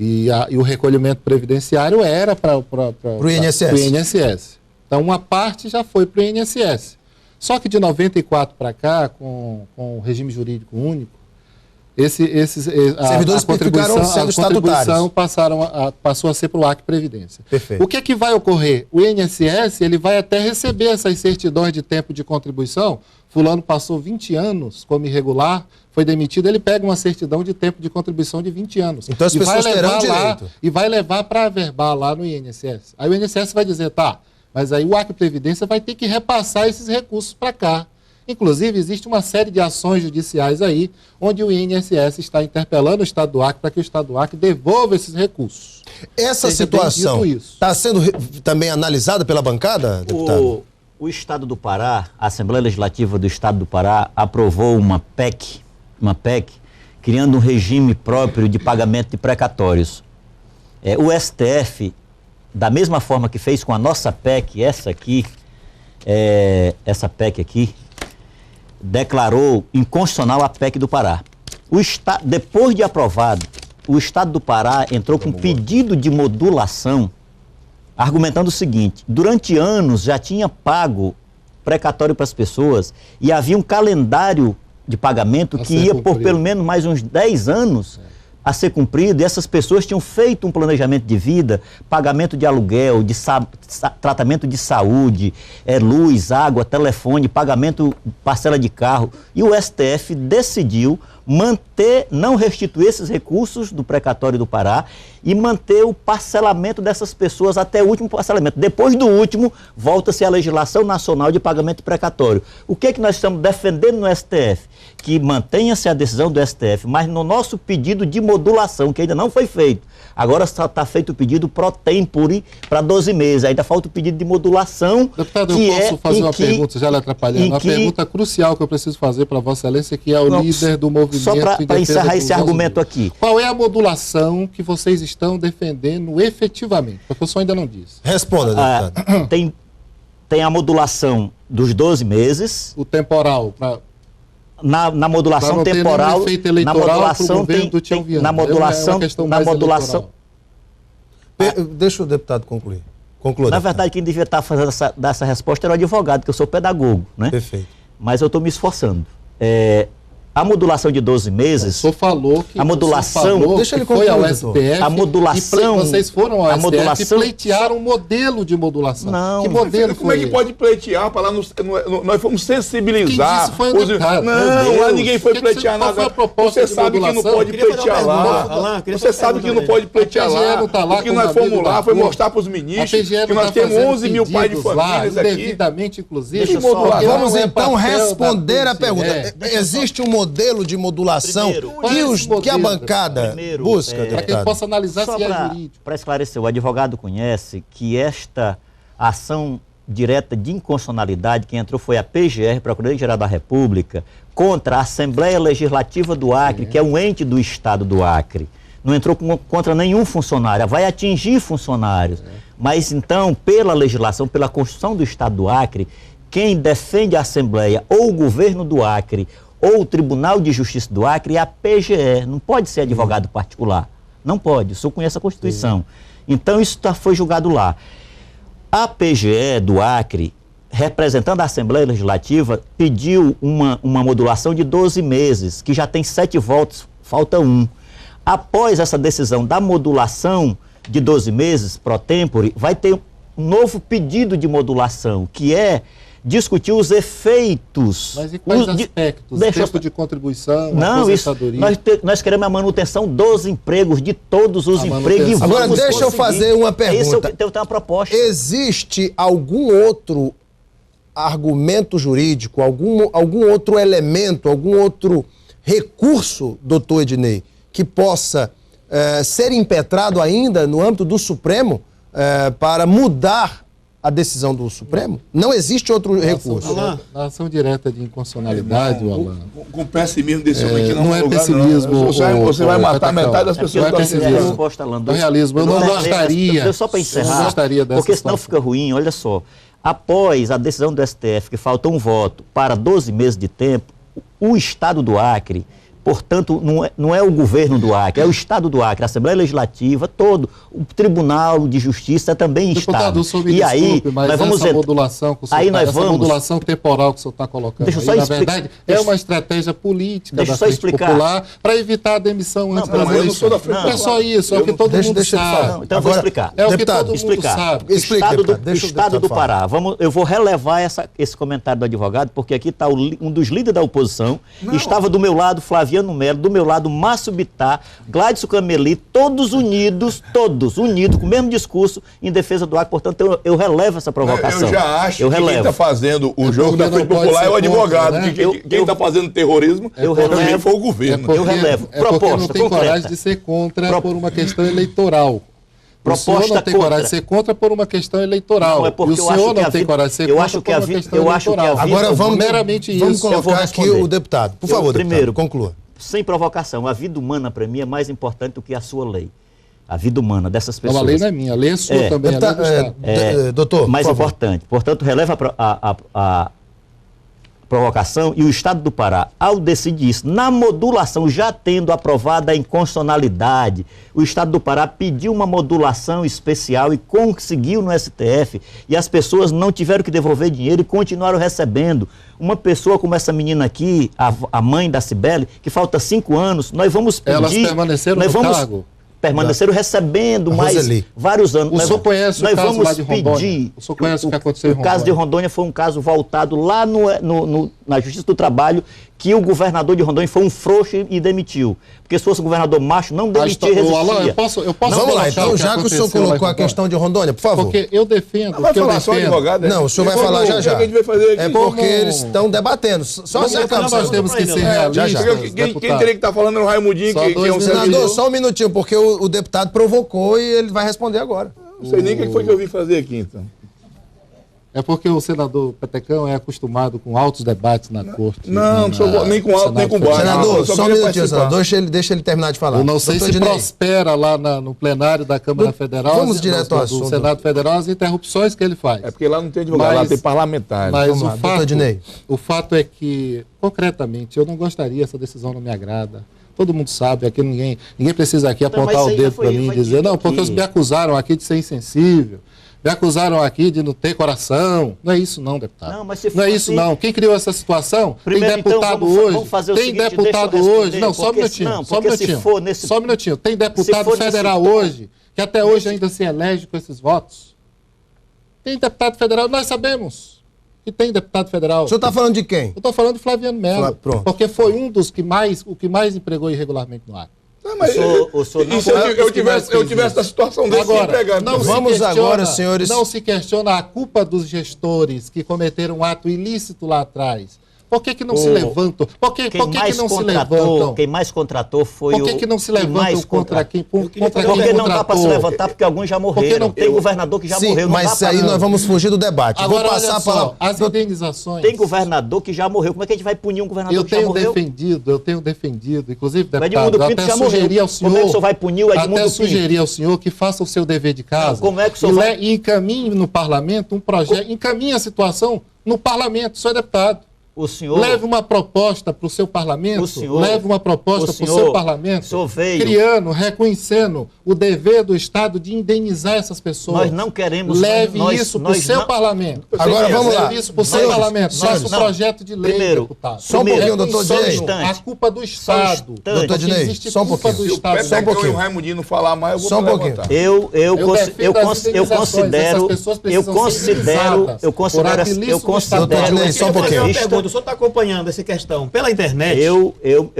E o recolhimento previdenciário era para o INSS. Então, uma parte já foi para o INSS. Só que de 94 para cá, com o regime jurídico único, servidores ficaram sendo estatutários. Passou a ser para o Acre Previdência. Perfeito. O que é que vai ocorrer? O INSS ele vai até receber essas certidões de tempo de contribuição. Fulano passou 20 anos como irregular, foi demitido, ele pega uma certidão de tempo de contribuição de 20 anos. Então as pessoas terão direito. E vai levar para averbar lá no INSS. Aí o INSS vai dizer, tá, mas aí o Acre Previdência vai ter que repassar esses recursos para cá. Inclusive, existe uma série de ações judiciais aí, onde o INSS está interpelando o Estado do Acre para que o Estado do Acre devolva esses recursos. Essa situação está sendo também analisada pela bancada, deputado? O Estado do Pará, a Assembleia Legislativa do Estado do Pará, aprovou uma PEC, criando um regime próprio de pagamento de precatórios. O STF, da mesma forma que fez com a nossa PEC, essa PEC aqui, declarou inconstitucional a PEC do Pará. Depois de aprovado, o Estado do Pará entrou com pedido de modulação, argumentando o seguinte: durante anos já tinha pago precatório para as pessoas e havia um calendário de pagamento que ia por pelo menos mais uns 10 anos a ser cumprido, e essas pessoas tinham feito um planejamento de vida, pagamento de aluguel, de tratamento de saúde, luz, água, telefone, pagamento, parcela de carro, e o STF decidiu manter, não restituir esses recursos do precatório do Pará e manter o parcelamento dessas pessoas até o último parcelamento. Depois do último, volta-se à legislação nacional de pagamento precatório. O que é que nós estamos defendendo no STF? Que mantenha-se a decisão do STF, mas no nosso pedido de modulação, que ainda não foi feito, agora está feito o pedido pro tempore para 12 meses, ainda falta o pedido de modulação. Deputado, eu posso fazer uma pergunta, já lhe atrapalhando, uma pergunta crucial que eu preciso fazer para Vossa Excelência, que é o líder do movimento. Só para encerrar esse argumento aqui. Qual é a modulação que vocês estão defendendo efetivamente? Porque o senhor ainda não disse. Responda, deputado. Tem a modulação dos 12 meses. O temporal, para... Na modulação temporal, na modulação Deixa o deputado concluir. Conclua. Na verdade, quem devia estar fazendo essa resposta era o advogado, que eu sou pedagogo, né? Perfeito. Mas eu estou me esforçando. A modulação de 12 meses. O senhor falou que a modulação. Deixa ele concluir, foi ao STF. A modulação. Vocês foram ao STF e pleitearam um modelo de modulação. Não. Que modelo como é que pode pleitear? Para lá nós fomos sensibilizar. Quem disse foi o deputado. Não, lá ninguém foi pleitear nada. Você sabe que não pode pleitear lá. Você sabe que não pode pleitear lá. O que nós fomos lá foi mostrar para os ministros que nós temos 11 mil pais de famílias aqui. Devidamente, inclusive. Vamos então responder a pergunta. Existe um modelo de modulação que a bancada busca, para que ele possa analisar se é jurídico. Para esclarecer, o advogado conhece que esta ação direta de inconstitucionalidade que entrou foi a PGR, Procuradoria-Geral da República, contra a Assembleia Legislativa do Acre, que é um ente do Estado do Acre. Não entrou contra nenhum funcionário, vai atingir funcionários. Mas então, pela legislação, pela Constituição do Estado do Acre, quem defende a Assembleia ou o governo do Acre ou o Tribunal de Justiça do Acre é a PGE, não pode ser advogado particular. Não pode, o senhor conhece a Constituição. Então isso foi julgado lá. A PGE do Acre, representando a Assembleia Legislativa, pediu uma modulação de 12 meses, que já tem 7 votos, falta 1. Após essa decisão da modulação de 12 meses, pro tempore, vai ter um novo pedido de modulação, que é discutir os efeitos. Mas e quais aspectos? Tempo de contribuição, aposentadoria? Nós queremos a manutenção dos empregos, de todos os empregos. Agora, deixa eu fazer uma pergunta. Eu tenho uma proposta. Existe algum outro argumento jurídico, algum outro elemento, algum outro recurso, doutor Ednei, que possa ser impetrado ainda no âmbito do Supremo para mudar a decisão do Supremo? Não existe outro recurso. Na ação direta de inconstitucionalidade, Alan. Com pessimismo desse homem que não é pessimismo. Você vai matar metade das pessoas que estão assistindo. Realismo. Eu não gostaria. Só para encerrar, porque senão fica ruim. Olha só. Após a decisão do STF, que falta um voto para 12 meses de tempo, o Estado do Acre, portanto, não é o governo do Acre, é o Estado do Acre, a Assembleia Legislativa, todo, o Tribunal de Justiça também Deputado, Estado. E aí, nós vamos essa modulação que o senhor modulação temporal que o senhor está colocando, deixa aí, na verdade, é uma estratégia política da Frente Popular para evitar a demissão antes das eleições. Não é só isso, é o que todo mundo sabe. Então eu vou explicar. É o que todo mundo sabe. Estado do Pará. Eu vou relevar esse comentário do advogado, porque aqui está um dos líderes da oposição, estava do meu lado Flaviano Melo, do meu lado Márcio Bittar, Gladson Cameli, todos unidos, com o mesmo discurso em defesa do Acre. Portanto, eu relevo essa provocação. Eu já acho que quem está fazendo o jogo da Frente Popular é o advogado. Né? Quem está fazendo terrorismo foi o governo. Eu relevo. Proposta não tem coragem de ser contra por uma questão eleitoral. O senhor não tem coragem de ser contra por uma questão eleitoral. Não, é porque e o senhor não tem coragem de ser contra por uma questão eleitoral. Agora vamos colocar aqui o deputado. Por favor, primeiro, conclua. Sem provocação, a vida humana para mim é mais importante do que a sua lei. A vida humana dessas pessoas. Não, a lei não é minha, a lei é sua também. Doutor, mais importante. Portanto, releva a provocação, e o Estado do Pará, ao decidir isso, na modulação, já tendo aprovada a inconstitucionalidade, o Estado do Pará pediu uma modulação especial e conseguiu no STF, e as pessoas não tiveram que devolver dinheiro e continuaram recebendo. Uma pessoa como essa menina aqui, a mãe da Cibele, que falta 5 anos, nós vamos pedir... Elas permaneceram no cargo. Permaneceram recebendo mais vários anos. O senhor conhece o caso lá de Rondônia? O senhor conhece o que aconteceu em Rondônia? O caso de Rondônia foi um caso voltado lá na Justiça do Trabalho, que o governador de Rondônia foi um frouxo e demitiu. Porque se fosse um governador macho, não demitia, resistia. Alain, eu posso vamos lá, então, já que o senhor colocou a questão de Rondônia, por favor. Porque eu defendo... Vai falar só advogado? Não, o senhor vai falar já já. É porque eles estão debatendo. Só acertamos. Nós temos que ser realistas. Quem teria que estar falando é o Raimundinho, que é um senador. Só um minutinho, porque o deputado provocou e ele vai responder agora. Não sei nem o que foi que eu vim fazer aqui, então. É porque o senador Petecão é acostumado com altos debates na corte. Não, nem com alto, nem com baixo. Senador, só um minutinho, senador. Deixa ele terminar de falar. Eu não sei se prospera lá no plenário da Câmara Federal, vamos direto ao assunto. Do Senado Federal, as interrupções que ele faz. É porque lá não tem advogado, lá tem parlamentar. Mas o fato é que, concretamente, eu não gostaria, essa decisão não me agrada. Todo mundo sabe, aqui ninguém precisa aqui apontar o dedo para mim e dizer, não, porque eles me acusaram aqui de ser insensível. Me acusaram aqui de não ter coração. Não é isso não, deputado. Não é isso não. Quem criou essa situação? Primeiro, tem deputado então, hoje. Tem deputado hoje. Não, só um minutinho. Só um minutinho. Tem deputado federal hoje, que até hoje ainda se elege com esses votos. Tem deputado federal, nós sabemos que tem deputado federal. O senhor está falando de quem? Eu estou falando de Flaviano Melo. Porque foi um dos que mais empregou irregularmente no Acre. Não, mas se eu tivesse essa situação desse, agora, senhores. Não se questiona a culpa dos gestores que cometeram um ato ilícito lá atrás. Por que não se levantam? Por que não se levantam? Quem mais contratou foi o... Por que não se levantam contra quem contratou? Porque não dá para se levantar, porque alguns já morreram. Tem governador que já morreu. Mas aí nós vamos fugir do debate. Agora, vou passar a palavra. As indenizações... Tem governador que já morreu. Como é que a gente vai punir um governador que já morreu? Eu tenho defendido, inclusive, deputado, Edmundo Pinto já morreu. Como é que o senhor vai punir o Edmundo Pinto? Até sugerir ao senhor que faça o seu dever de casa. Como é que o senhor vai... E encaminhe no parlamento um projeto, encaminhe a situação no parlamento, o senhor é deputado. O senhor... Leve uma proposta para o seu parlamento, criando, reconhecendo o dever do Estado de indenizar essas pessoas. Nós não queremos... Leve isso para o seu parlamento. Agora vamos lá. Leve isso para o seu parlamento. Faça o projeto de lei, deputado. Só um pouquinho, doutor Dinei. A culpa do Estado. Doutor Dinei, só um pouquinho. Se o Petecão e o Raimundinho não falar mais, eu vou levantar. Eu considero... Só um pouquinho. O senhor está acompanhando essa questão pela internet? Eu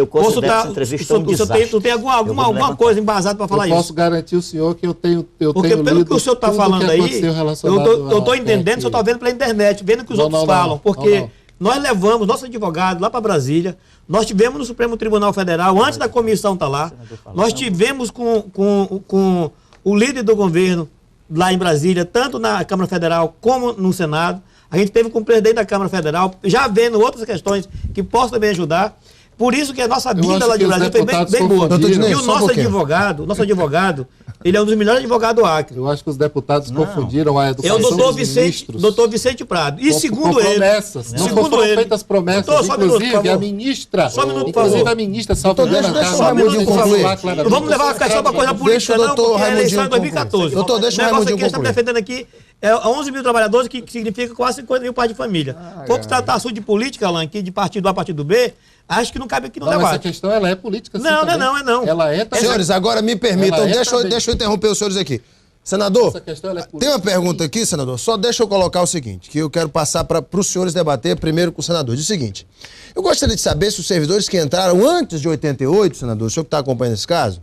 considero essa entrevista um desastre. Tu tem alguma coisa embasada para falar isso? Eu posso garantir o senhor que eu tenho porque pelo que o senhor está falando aí, eu estou entendendo, o senhor está vendo pela internet, vendo o que os outros falam. Porque nós levamos nosso advogado lá para Brasília, nós tivemos no Supremo Tribunal Federal, antes da comissão estar lá, nós tivemos com o líder do governo lá em Brasília, tanto na Câmara Federal como no Senado. A gente teve com o presidente da Câmara Federal, já vendo outras questões que possam também ajudar. Por isso que a nossa vinda lá de Brasília foi bem boa. E o nosso advogado, ele é um dos melhores advogados do Acre. Eu acho que os deputados confundiram a educação dos ministros. Doutor Vicente Prado. E segundo ele... Não foram feitas promessas. Inclusive, a ministra... Só um minuto, por favor. A ministra Salvador Não vamos levar a questão para coisa política, não, porque a eleição é 2014. Doutor, deixa o Raimundinho concluir. O negócio que a gente está defendendo aqui é 11 mil trabalhadores, que significa quase 50 mil pais de família. Pouco tratar assunto de política, Alain, aqui de partido A a partido B, acho que não cabe aqui no debate. Essa questão ela é política. Não. Ela é também. Senhores, agora me permitam, deixa eu interromper os senhores aqui. Senador, tem uma pergunta aqui, senador, só deixa eu colocar o seguinte, que eu quero passar para os senhores debater primeiro com o senador. Diz o seguinte, eu gostaria de saber se os servidores que entraram antes de 88, senador, o senhor que está acompanhando esse caso,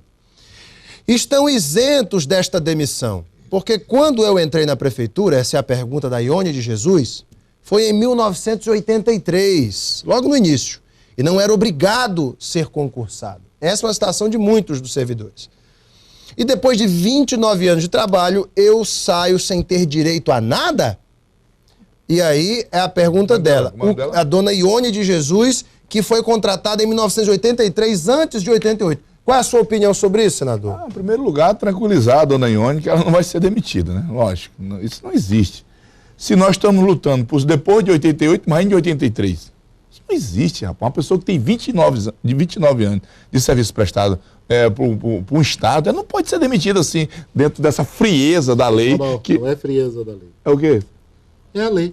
estão isentos desta demissão. Porque quando eu entrei na prefeitura, essa é a pergunta da Ione de Jesus, foi em 1983, logo no início, e não era obrigado ser concursado. Essa é uma situação de muitos dos servidores. E depois de 29 anos de trabalho, eu saio sem ter direito a nada? E aí é a pergunta dela. A dona Ione de Jesus, que foi contratada em 1983, antes de 88. Qual é a sua opinião sobre isso, senador? Em primeiro lugar, tranquilizar a dona Ione que ela não vai ser demitida, né? Lógico, isso não existe. Se nós estamos lutando por depois de 88, mais de 83. Não existe, rapaz. Uma pessoa que tem 29 anos de serviço prestado para um Estado, ela não pode ser demitida assim, dentro dessa frieza da lei. Não é frieza da lei. É o quê? É a lei.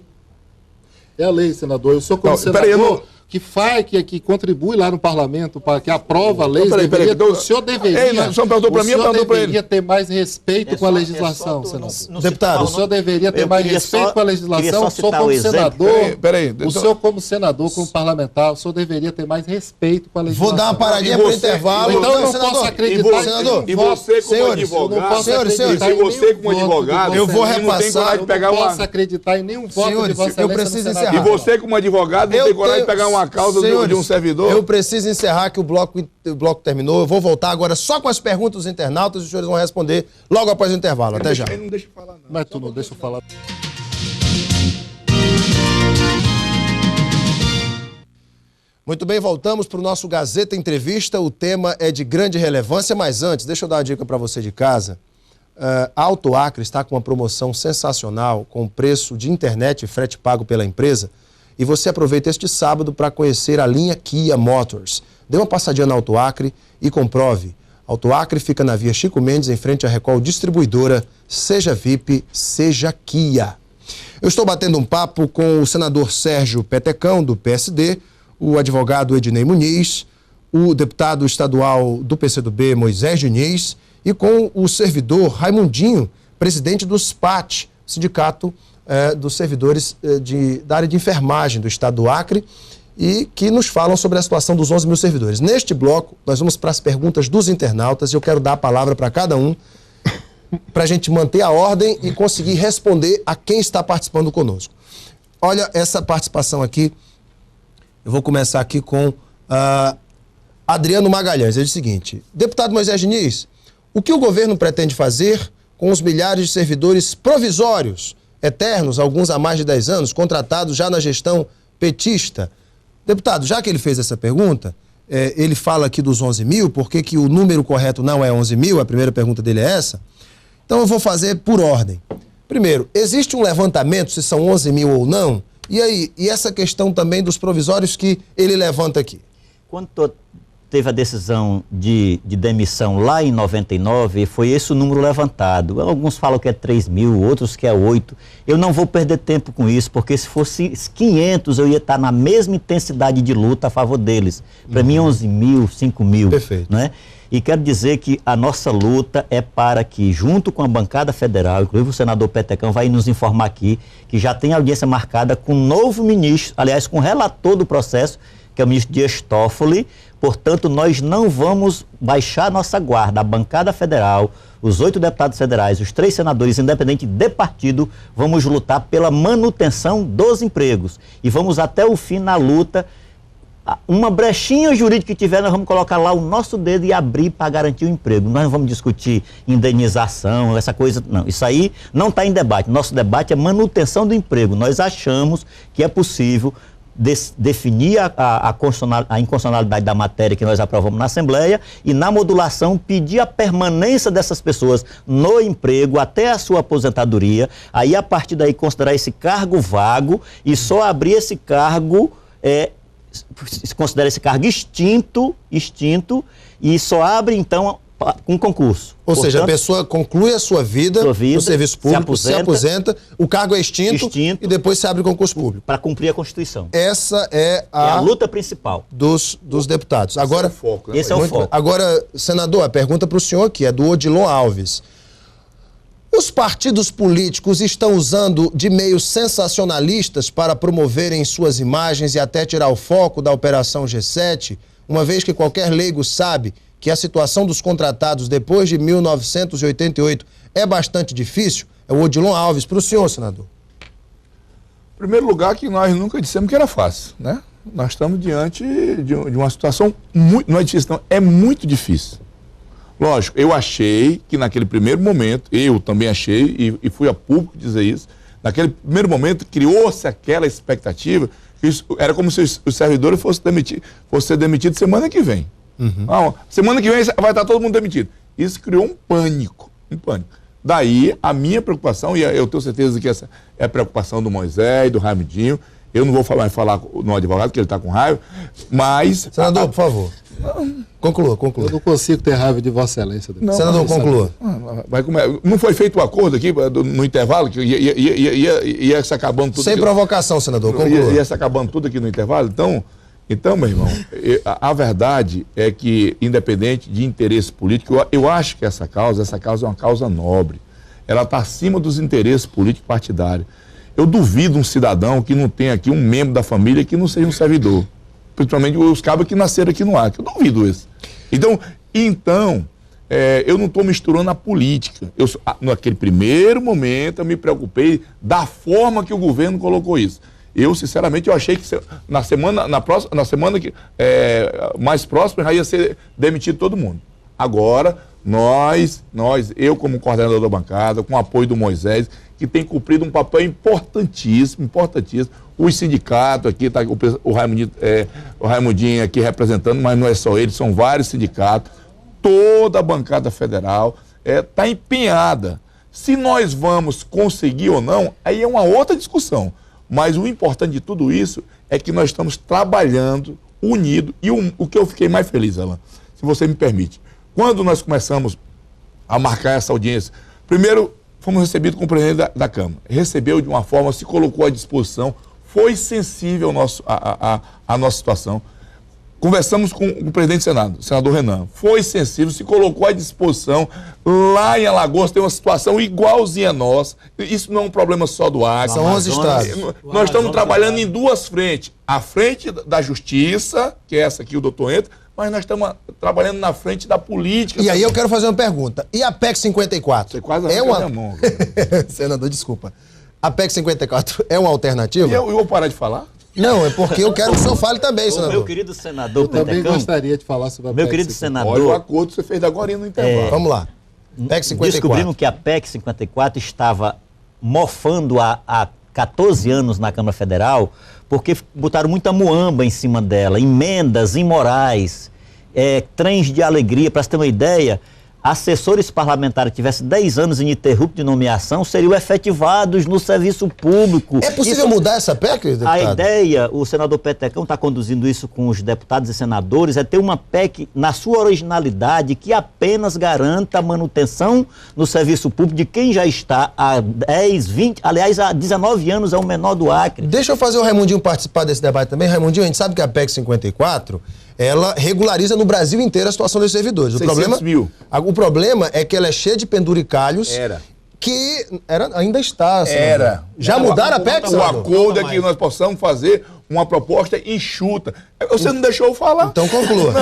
É a lei, senador. Eu sou como Não, senador peraí, eu não- que faz, que contribui lá no parlamento, para que aprova leis. Peraí, então- o senhor deveria. Ei, não, o senhor perguntou pra mim, eu perguntou pra ele. deveria ter mais respeito com a legislação, senador. Deputado, O senhor deveria ter Eu mais queria respeito só- com a queria legislação. só O senhor, citar como o exemplo. senador, Peraí, o senhor, como senador, como parlamentar, o senhor deveria ter mais respeito com a legislação. Vou dar uma paradinha E para o você- intervalo. Então eu não senador, posso acreditar E você, senador, e você como senhores, eu não advogado, posso senhores, acreditar e em você nenhum como voto de advogado, Vossa eu vou Excelência. não tem repassar, coragem de pegar Eu não uma... posso acreditar em nenhum voto Senhores, de Vossa eu Excelência preciso no Senado. E encerrar. você como advogado não tem coragem de pegar uma causa de um servidor? Eu preciso encerrar que o bloco terminou. Eu vou voltar agora só com as perguntas dos internautas e os senhores vão responder logo após o intervalo. Até já. Ele não deixa eu falar, não. Mas tu não deixa eu falar. Muito bem, voltamos para o nosso Gazeta Entrevista. O tema é de grande relevância, mas antes, deixa eu dar uma dica para você de casa. A Auto Acre está com uma promoção sensacional, com preço de internet e frete pago pela empresa. E você aproveita este sábado para conhecer a linha Kia Motors. Dê uma passadinha na Auto Acre e comprove. Auto Acre fica na Via Chico Mendes, em frente à Recol Distribuidora. Seja VIP, seja Kia. Eu estou batendo um papo com o senador Sérgio Petecão, do PSD, o advogado Ednei Muniz, o deputado estadual do PCdoB, Moisés Diniz, e com o servidor Raimundinho, presidente do SPAT, Sindicato dos Servidores da área de enfermagem do estado do Acre, e que nos falam sobre a situação dos 11 mil servidores. Neste bloco, nós vamos para as perguntas dos internautas e eu quero dar a palavra para cada um, para a gente manter a ordem e conseguir responder a quem está participando conosco. Olha essa participação aqui. Eu vou começar aqui com Adriano Magalhães. Ele diz o seguinte: deputado Moisés Diniz, o que o governo pretende fazer com os milhares de servidores provisórios, eternos, alguns há mais de 10 anos, contratados já na gestão petista? Deputado, já que ele fez essa pergunta, ele fala aqui dos 11 mil, por que o número correto não é 11 mil? A primeira pergunta dele é essa. Então eu vou fazer por ordem. Primeiro, existe um levantamento se são 11 mil ou não? E aí, e essa questão também dos provisórios que ele levanta aqui? Quando teve a decisão de demissão lá em 99, foi esse o número levantado. Alguns falam que é 3 mil, outros que é 8. Eu não vou perder tempo com isso, porque se fosse 500, eu ia estar na mesma intensidade de luta a favor deles. Para mim, 11 mil, 5 mil. Perfeito. Né? E quero dizer que a nossa luta é para que, junto com a bancada federal, inclusive o senador Petecão vai nos informar aqui, que já tem audiência marcada com o novo ministro, aliás, com o relator do processo, que é o ministro Dias Toffoli. Portanto, nós não vamos baixar nossa guarda. A bancada federal, os 8 deputados federais, os 3 senadores, independente de partido, vamos lutar pela manutenção dos empregos. E vamos até o fim na luta. Uma brechinha jurídica que tiver, nós vamos colocar lá o nosso dedo e abrir para garantir o emprego. Nós não vamos discutir indenização, essa coisa, não. Isso aí não está em debate. Nosso debate é manutenção do emprego. Nós achamos que é possível definir a inconstitucionalidade da matéria que nós aprovamos na Assembleia e, na modulação, pedir a permanência dessas pessoas no emprego até a sua aposentadoria. Aí, a partir daí, considerar esse cargo vago e só abrir esse cargo... se considera esse cargo extinto e só abre, então, um concurso. Ou seja, a pessoa conclui a sua vida no serviço público, se aposenta, o cargo é extinto e depois se abre o concurso público. Para cumprir a Constituição. Essa é a luta principal dos deputados. Agora, esse é o foco, né? Esse é o foco. Agora, senador, a pergunta para o senhor aqui é do Odilon Alves. Os partidos políticos estão usando de meios sensacionalistas para promoverem suas imagens e até tirar o foco da Operação G7, uma vez que qualquer leigo sabe que a situação dos contratados depois de 1988 é bastante difícil? É o Odilon Alves. Para o senhor, senador. Em primeiro lugar, que nós nunca dissemos que era fácil, né? Nós estamos diante de uma situação muito, não é difícil, não, é muito difícil. Lógico, eu achei que naquele primeiro momento, eu também achei, e fui a público dizer isso, naquele primeiro momento criou-se aquela expectativa que isso era como se os servidores fossem ser demitidos semana que vem. Semana que vem vai estar todo mundo demitido. Isso criou um pânico. Daí a minha preocupação, e eu tenho certeza que essa é a preocupação do Moisés, do Raimundinho, Eu não vou falar no advogado, porque ele está com raiva, mas... Senador, por favor. Conclua. Eu não consigo ter raiva de Vossa Excelência. Senador, conclua. Não foi feito o acordo aqui no intervalo, que ia se acabando tudo. Sem provocação, senador, conclua. Ia se acabando tudo aqui no intervalo. Então, meu irmão, a verdade é que, independente de interesse político, eu acho que essa causa é uma causa nobre. Ela está acima dos interesses políticos partidários. Eu duvido um cidadão que não tenha aqui um membro da família que não seja um servidor. Principalmente os cabos que nasceram aqui no Acre. Eu duvido isso. Então eu não estou misturando a política. Naquele primeiro momento, eu me preocupei da forma que o governo colocou isso. Eu, sinceramente, achei que na semana mais próxima já ia ser demitido todo mundo. Agora, eu como coordenador da bancada, com o apoio do Moisés, que tem cumprido um papel importantíssimo, os sindicatos aqui, tá o Raimundinho aqui representando, mas não é só ele, são vários sindicatos, toda a bancada federal está empenhada. Se nós vamos conseguir ou não, aí é uma outra discussão. Mas o importante de tudo isso é que nós estamos trabalhando unido. E o que eu fiquei mais feliz, Alan, se você me permite, quando nós começamos a marcar essa audiência, primeiro fomos recebidos com o presidente da Câmara. Recebeu de uma forma, se colocou à disposição, foi sensível à nossa situação. Conversamos com o presidente do Senado, o senador Renan. Foi sensível, se colocou à disposição. Lá em Alagoas tem uma situação igualzinha a nossa. Isso não é um problema só do Acre. São 11 estados. Nós estamos trabalhando em duas frentes. A frente da justiça, que é essa aqui o doutor entra, mas nós estamos trabalhando na frente da política. E aí eu quero fazer uma pergunta. E a PEC 54? Você quase arranca minha mão. Senador, desculpa. A PEC 54 é uma alternativa? E eu vou parar de falar? Não, é porque eu quero que o senhor fale também, senador. Meu querido senador Petecão, também gostaria de falar sobre a PEC. Meu querido senador... Olha o acordo que você fez agora no intervalo. Vamos lá. PEC 54. Descobrimos que a PEC 54 estava mofando há 14 anos na Câmara Federal, porque botaram muita muamba em cima dela, emendas imorais, trens de alegria. Para você ter uma ideia, assessores parlamentares que tivessem 10 anos ininterruptos de nomeação seriam efetivados no serviço público. É possível mudar essa PEC, deputado? A ideia, o senador Petecão está conduzindo isso com os deputados e senadores, é ter uma PEC na sua originalidade que apenas garanta a manutenção no serviço público de quem já está há 10, 20, aliás, há 19 anos é o menor do Acre. Deixa eu fazer o Raimundinho participar desse debate também. Raimundinho, a gente sabe que a PEC 54... ela regulariza no Brasil inteiro a situação dos servidores. O problema é que ela é cheia de penduricalhos. Ainda está. Já mudaram a PEC? O acordo é que nós possamos fazer uma proposta enxuta. Você não deixou eu falar. Então conclua.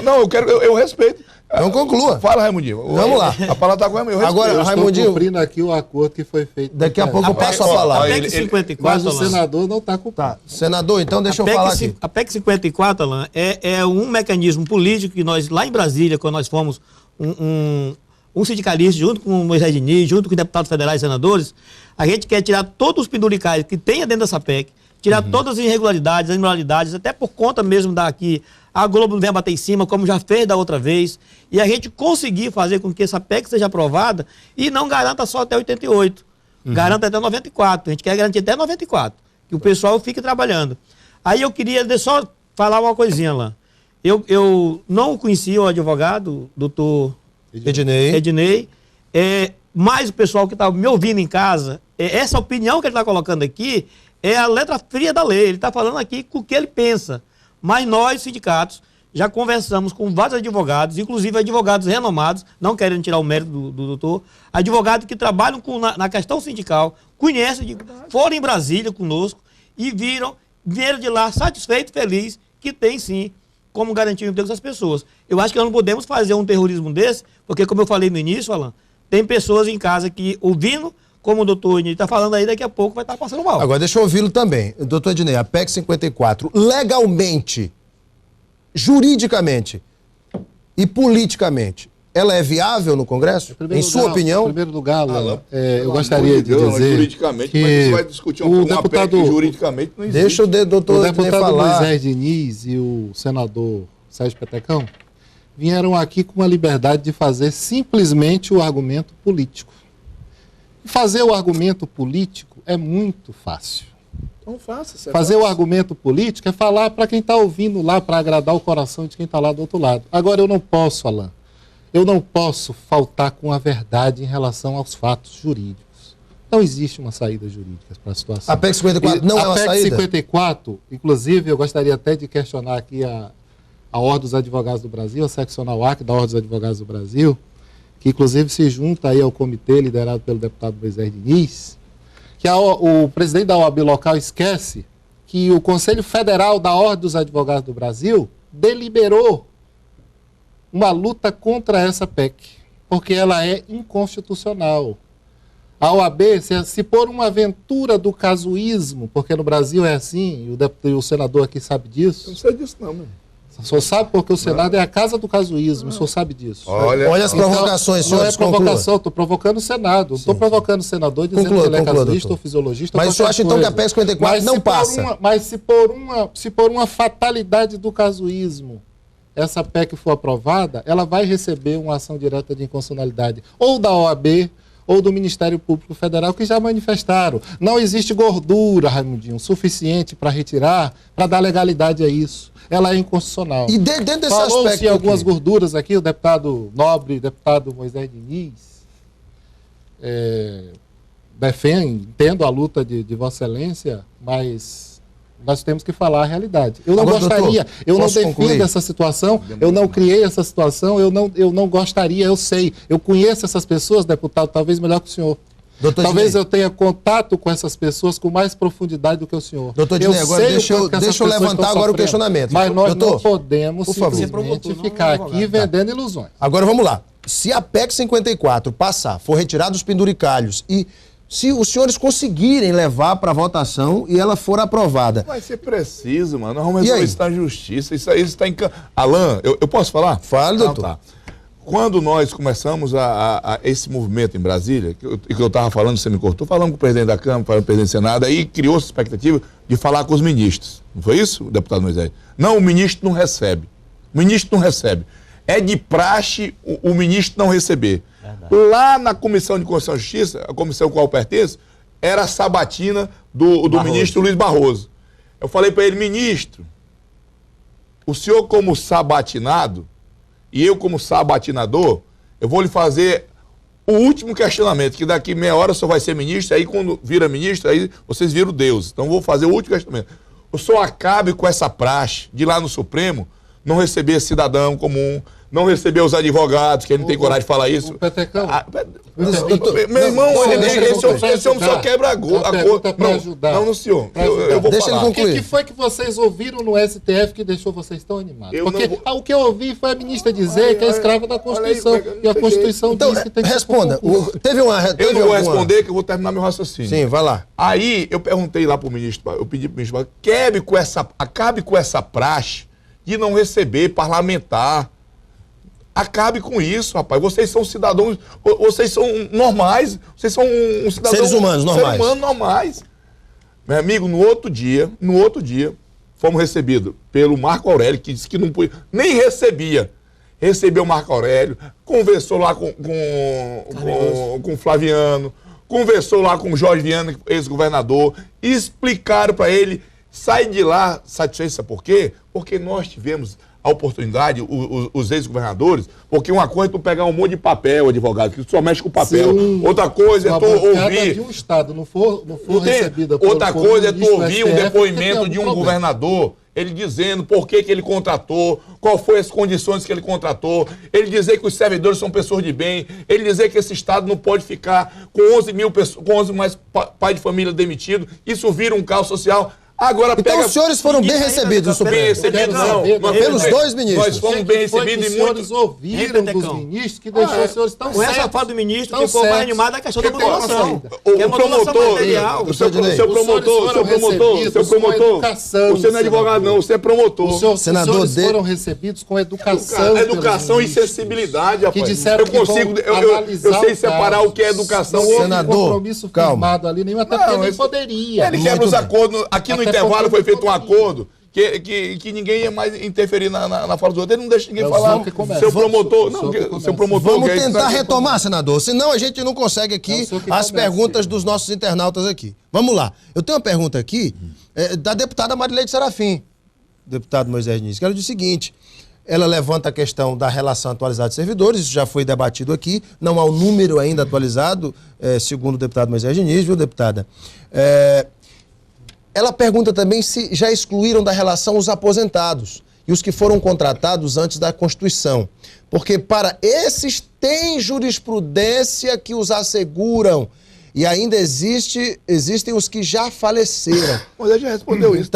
Não, eu respeito. Então conclua. Fala, Raimundinho. Vamos lá. A palavra está com eu respeito. Agora, Raimundinho... estou cumprindo aqui o acordo que foi feito. Daqui a pouco eu passo a palavra. A PEC 54, mas o senador não está cumprindo. Tá. Senador, então deixa eu falar aqui. A PEC 54, Alain, é um mecanismo político que nós, lá em Brasília, quando nós fomos um sindicalista, junto com o Moisés Diniz, junto com os deputados federais e senadores, a gente quer tirar todos os penduricais que tenha dentro dessa PEC, tirar todas as irregularidades, as imoralidades, até por conta mesmo daqui, a Globo não venha bater em cima, como já fez da outra vez, e a gente conseguir fazer com que essa PEC seja aprovada e não garanta só até 88, garanta até 94, a gente quer garantir até 94, que o pessoal fique trabalhando. Aí eu queria só falar uma coisinha lá. Eu não conhecia o advogado, doutor Ednei, mas o pessoal que está me ouvindo em casa, essa opinião que ele está colocando aqui é a letra fria da lei. Ele está falando aqui com o que ele pensa. Mas nós, sindicatos, já conversamos com vários advogados, inclusive advogados renomados, não querendo tirar o mérito do doutor, advogados que trabalham na questão sindical, conhecem, foram em Brasília conosco e vieram de lá satisfeito, feliz, que tem sim como garantir o emprego das pessoas. Eu acho que nós não podemos fazer um terrorismo desse, porque como eu falei no início, Alain, tem pessoas em casa que ouvindo, como o doutor Ednei está falando aí, daqui a pouco vai estar passando mal. Agora, deixa eu ouvi-lo também. Doutor Ednei, a PEC 54, legalmente, juridicamente e politicamente, ela é viável no Congresso? Em sua opinião? Em primeiro lugar, Alain, eu gostaria de dizer juridicamente, que mas você vai discutir o deputado, PEC juridicamente não existe. Deixa o doutor Ednei falar. O deputado Moisés Diniz e o senador Sérgio Petecão vieram aqui com a liberdade de fazer simplesmente o argumento político. Fazer o argumento político é muito fácil. Então faça. Fazer o argumento político é falar para quem está ouvindo lá, para agradar o coração de quem está lá do outro lado. Agora, eu não posso, Alain, eu não posso faltar com a verdade em relação aos fatos jurídicos. Não existe uma saída jurídica para a situação. A PEC 54 não é uma saída? A PEC 54, inclusive, eu gostaria até de questionar aqui a Ordem dos Advogados do Brasil, a seccional AC da Ordem dos Advogados do Brasil, que inclusive se junta aí ao comitê liderado pelo deputado Moisés Diniz, que o presidente da OAB local esquece que o Conselho Federal da Ordem dos Advogados do Brasil deliberou uma luta contra essa PEC, porque ela é inconstitucional. A OAB, se por uma aventura do casuísmo, porque no Brasil é assim, e o senador aqui sabe disso. Eu não sei disso não, meu. O senhor sabe porque o Senado é a casa do casuísmo, o senhor sabe disso. Olha as provocações, então, senhores, não é provocação, estou provocando o Senado. Não estou provocando o senador dizendo que ele é casuísta ou fisiologista. Mas o senhor acha então que a PEC 54 não passa? Mas se por uma fatalidade do casuísmo essa PEC for aprovada, ela vai receber uma ação direta de inconstitucionalidade ou da OAB ou do Ministério Público Federal, que já manifestaram. Não existe gordura, Raimundinho, suficiente para retirar, para dar legalidade a isso. Ela é inconstitucional. E dentro desse Falou-se aspecto algumas aqui, gorduras aqui, o deputado Nobre, o deputado Moisés Diniz, entendo a luta de Vossa Excelência, mas nós temos que falar a realidade. Eu não Agora, gostaria, doutor, eu não posso defendo concluir? essa situação, eu não criei essa situação, eu não gostaria, eu sei, eu conheço essas pessoas, deputado, talvez melhor que o senhor. Doutor Talvez Dinei, eu tenha contato com essas pessoas com mais profundidade do que o senhor. Doutor Dinei, agora sei deixa o eu quanto que essas pessoas levantar estão agora o sofrendo, questionamento. Mas nós Doutor, não podemos por favor. simplesmente Você promotor, ficar não, aqui advogado. vendendo ilusões. Agora vamos lá. Se a PEC 54 passar, for retirado os penduricalhos e se os senhores conseguirem levar para votação e ela for aprovada. Vai ser preciso, mano. Nós vamos E aí? resolver isso na justiça. Isso aí está em... Alain, eu posso falar? Fale, doutor. Tá. Quando nós começamos a esse movimento em Brasília, que eu estava falando, você me cortou, falando com o presidente da Câmara, falando com o presidente do Senado, aí criou-se a expectativa de falar com os ministros. Não foi isso, deputado Moisés? Não, o ministro não recebe. O ministro não recebe. É de praxe o ministro não receber. Verdade. Lá na Comissão de Constituição e Justiça, a comissão a qual eu pertenço, era a sabatina do ministro Luiz Barroso. Eu falei para ele, ministro, o senhor como sabatinado, e eu como sabatinador, eu vou lhe fazer o último questionamento, que daqui meia hora o senhor vai ser ministro, aí quando vira ministro, aí vocês viram Deus. Então eu vou fazer o último questionamento. O senhor acabe com essa praxe de ir lá no Supremo não receber cidadão comum, não receber os advogados, que ele não tem coragem de falar isso. O Petecão. Meu irmão, esse homem só quebra a cor. Não, senhor. Eu vou Deixa ele falar. O que foi que vocês ouviram no STF que deixou vocês tão animados? Porque o que eu ouvi foi a ministra dizer que é escrava da Constituição. E a Constituição Então, diz que tem que responda. Eu não vou responder, que eu vou terminar meu raciocínio. Sim, vai lá. Aí eu perguntei lá pro ministro, eu pedi pro ministro, acabe com essa praxe de não receber parlamentar. Acabe com isso, rapaz. Vocês são cidadãos, vocês são normais, vocês são um cidadão... Seres humanos normais. Seres humanos normais. Meu amigo, no outro dia, fomos recebidos pelo Marco Aurélio, que disse que não podia, nem recebia. Recebeu o Marco Aurélio, conversou lá com o Flaviano, conversou lá com o Jorge Viana, ex-governador, e explicaram para ele, sai de lá satisfeito, sabe por quê? Porque nós tivemos a oportunidade, os ex-governadores, porque uma coisa é tu pegar um monte de papel, advogado, que tu só mexe com papel. Outra coisa é tu ouvir... de um Estado não for recebida Outra coisa é tu ouvir um STF, depoimento de um governador, ele dizendo por que ele contratou, qual foi as condições que ele contratou, ele dizer que os servidores são pessoas de bem, ele dizer que esse Estado não pode ficar com 11 mil pessoas, com 11 mais pais de família demitidos, isso vira um caos social. Agora então os senhores foram bem recebidos no Supremo. Bem recebidos, não. Pelos dois ministros. Nós fomos bem recebidos e muitos ouviram dos ministros que deixou os senhores tão Com essa certos. fala do ministro, Tão ficou mais certos. animada a questão da modulação. O promotor, o seu promotor, você não é advogado não, você é promotor. Os senadores foram recebidos com educação. Educação e sensibilidade, rapaz. Que disseram eu sei separar o que é educação. Não houve Senador, compromisso calma. firmado ali nenhum, até porque nem poderia. Ele quebra os acordos. Aqui no intervalo foi feito um acordo que ninguém ia mais interferir na fala dos outros. Ele não deixa ninguém É o falar. senhor que começa. Seu promotor. Não, O senhor que começa. seu promotor. Vamos que é tentar isso, retomar, senador, senão a gente não consegue É aqui o senhor que as começa, perguntas filho. dos nossos internautas aqui. Vamos lá. Eu tenho uma pergunta aqui da deputada Marileide Serafim, deputado Moisés Diniz, que ela diz o seguinte: ela levanta a questão da relação atualizada de servidores, isso já foi debatido aqui, não há o número ainda atualizado, segundo o deputado Moisés Diniz, viu, deputada? Ela pergunta também se já excluíram da relação os aposentados e os que foram contratados antes da Constituição. Porque para esses tem jurisprudência que os asseguram e ainda existem os que já faleceram. Mas ele já respondeu isso,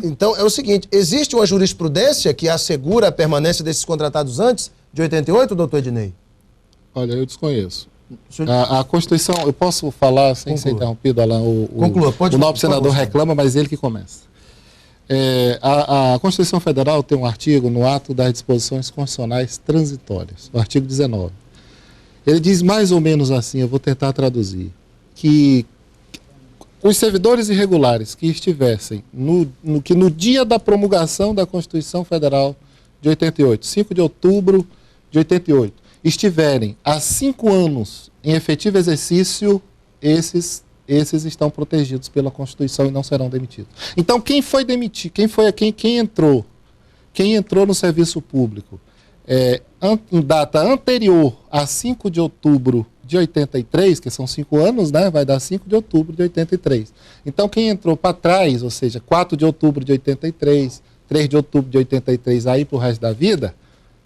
Então é o seguinte, existe uma jurisprudência que assegura a permanência desses contratados antes de 88, doutor Ednei? Olha, eu desconheço. A Constituição, eu posso falar sem ser interrompido, Alain? Conclua, pode o falar, nobre senador por favor. reclama, mas ele que começa. A Constituição Federal tem um artigo no ato das disposições constitucionais transitórias, o artigo 19. Ele diz mais ou menos assim, eu vou tentar traduzir, que os servidores irregulares que estivessem no dia da promulgação da Constituição Federal de 88, 5 de outubro de 88, estiverem há 5 anos em efetivo exercício, esses estão protegidos pela Constituição e não serão demitidos. Então, quem foi demitido, quem entrou no serviço público em data anterior a 5 de outubro de 83, que são 5 anos, né? Vai dar 5 de outubro de 83. Então, quem entrou para trás, ou seja, 4 de outubro de 83, 3 de outubro de 83, aí para o resto da vida,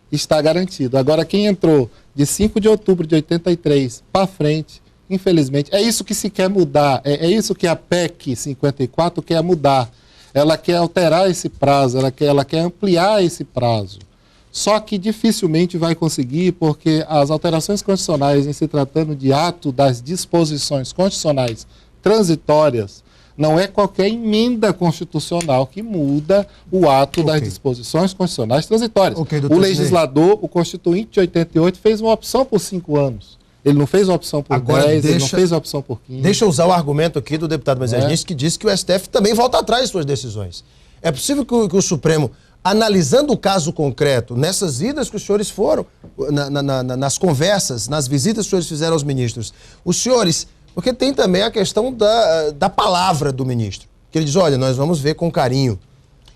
está garantido. Agora, quem entrou de 5 de outubro de 83 para frente, infelizmente, é isso que se quer mudar, é isso que a PEC 54 quer mudar. Ela quer alterar esse prazo, ela quer ampliar esse prazo. Só que dificilmente vai conseguir, porque as alterações constitucionais, em se tratando de ato das disposições constitucionais transitórias, não é qualquer emenda constitucional que muda o ato das disposições constitucionais transitórias. O legislador, o Constituinte de 88, fez uma opção por 5 anos. Ele não fez uma opção por 10, ele não fez uma opção por 15. Deixa eu usar o argumento aqui do deputado Moisés Diniz, que disse que o STF também volta atrás de suas decisões. É possível que o Supremo, analisando o caso concreto, nessas idas que os senhores foram, nas conversas, nas visitas que os senhores fizeram aos ministros, os senhores... Porque tem também a questão da palavra do ministro. Que ele diz, olha, nós vamos ver com carinho.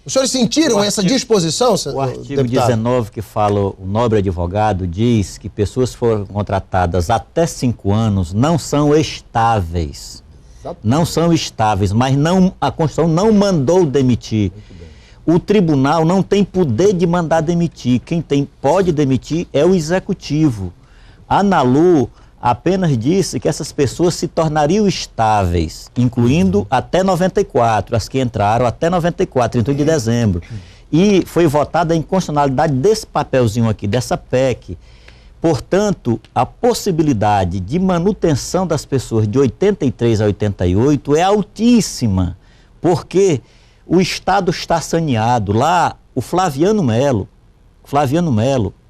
Os senhores sentiram essa disposição, o artigo 19 que fala, o nobre advogado, diz que pessoas que foram contratadas até 5 anos não são estáveis. Não são estáveis, mas a Constituição não mandou demitir. O tribunal não tem poder de mandar demitir. Quem pode demitir é o executivo. A ANALU apenas disse que essas pessoas se tornariam estáveis, incluindo até 94, as que entraram até 94, 31 de dezembro. E foi votada a inconstitucionalidade desse papelzinho aqui, dessa PEC. Portanto, a possibilidade de manutenção das pessoas de 83 a 88 é altíssima, porque o Estado está saneado. Lá, o Flaviano Melo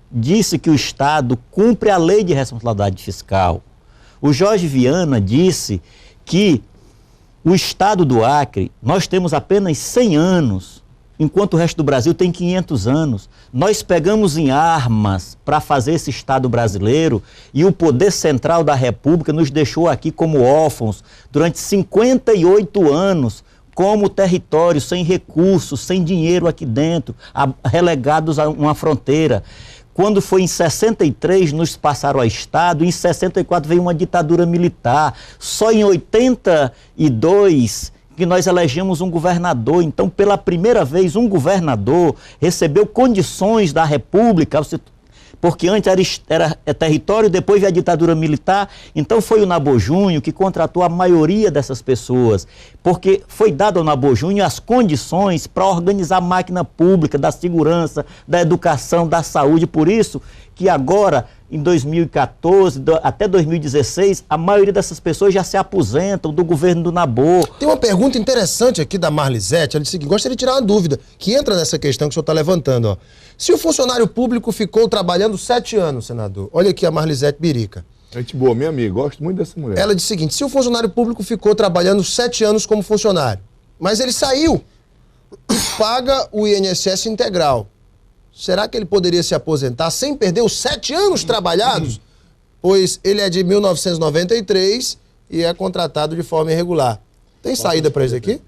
disse que o Estado cumpre a lei de responsabilidade fiscal. O Jorge Viana disse que o Estado do Acre, nós temos apenas 100 anos, enquanto o resto do Brasil tem 500 anos. Nós pegamos em armas para fazer esse Estado brasileiro e o poder central da República nos deixou aqui como órfãos durante 58 anos, como território sem recursos, sem dinheiro aqui dentro, relegados a uma fronteira. Quando foi em 63, nos passaram a Estado, em 64 veio uma ditadura militar. Só em 82 que nós elegemos um governador. Então, pela primeira vez, um governador recebeu condições da República, porque antes era território, depois veio a ditadura militar. Então foi o Nabor Júnior que contratou a maioria dessas pessoas, porque foi dado ao Nabor Júnior as condições para organizar a máquina pública, da segurança, da educação, da saúde. Por isso que agora, em 2014 até 2016, a maioria dessas pessoas já se aposentam do governo do Nabor. Tem uma pergunta interessante aqui da Marlisete, ela disse que gostaria de tirar uma dúvida, que entra nessa questão que o senhor está levantando, ó. Se o funcionário público ficou trabalhando 7 anos, senador, olha aqui a Marlisete Birica. Gente boa, minha amiga, gosto muito dessa mulher. Ela diz o seguinte, se o funcionário público ficou trabalhando 7 anos como funcionário, mas ele saiu paga o INSS integral. Será que ele poderia se aposentar sem perder os 7 anos trabalhados? Pois ele é de 1993 e é contratado de forma irregular. Tem saída para isso aqui?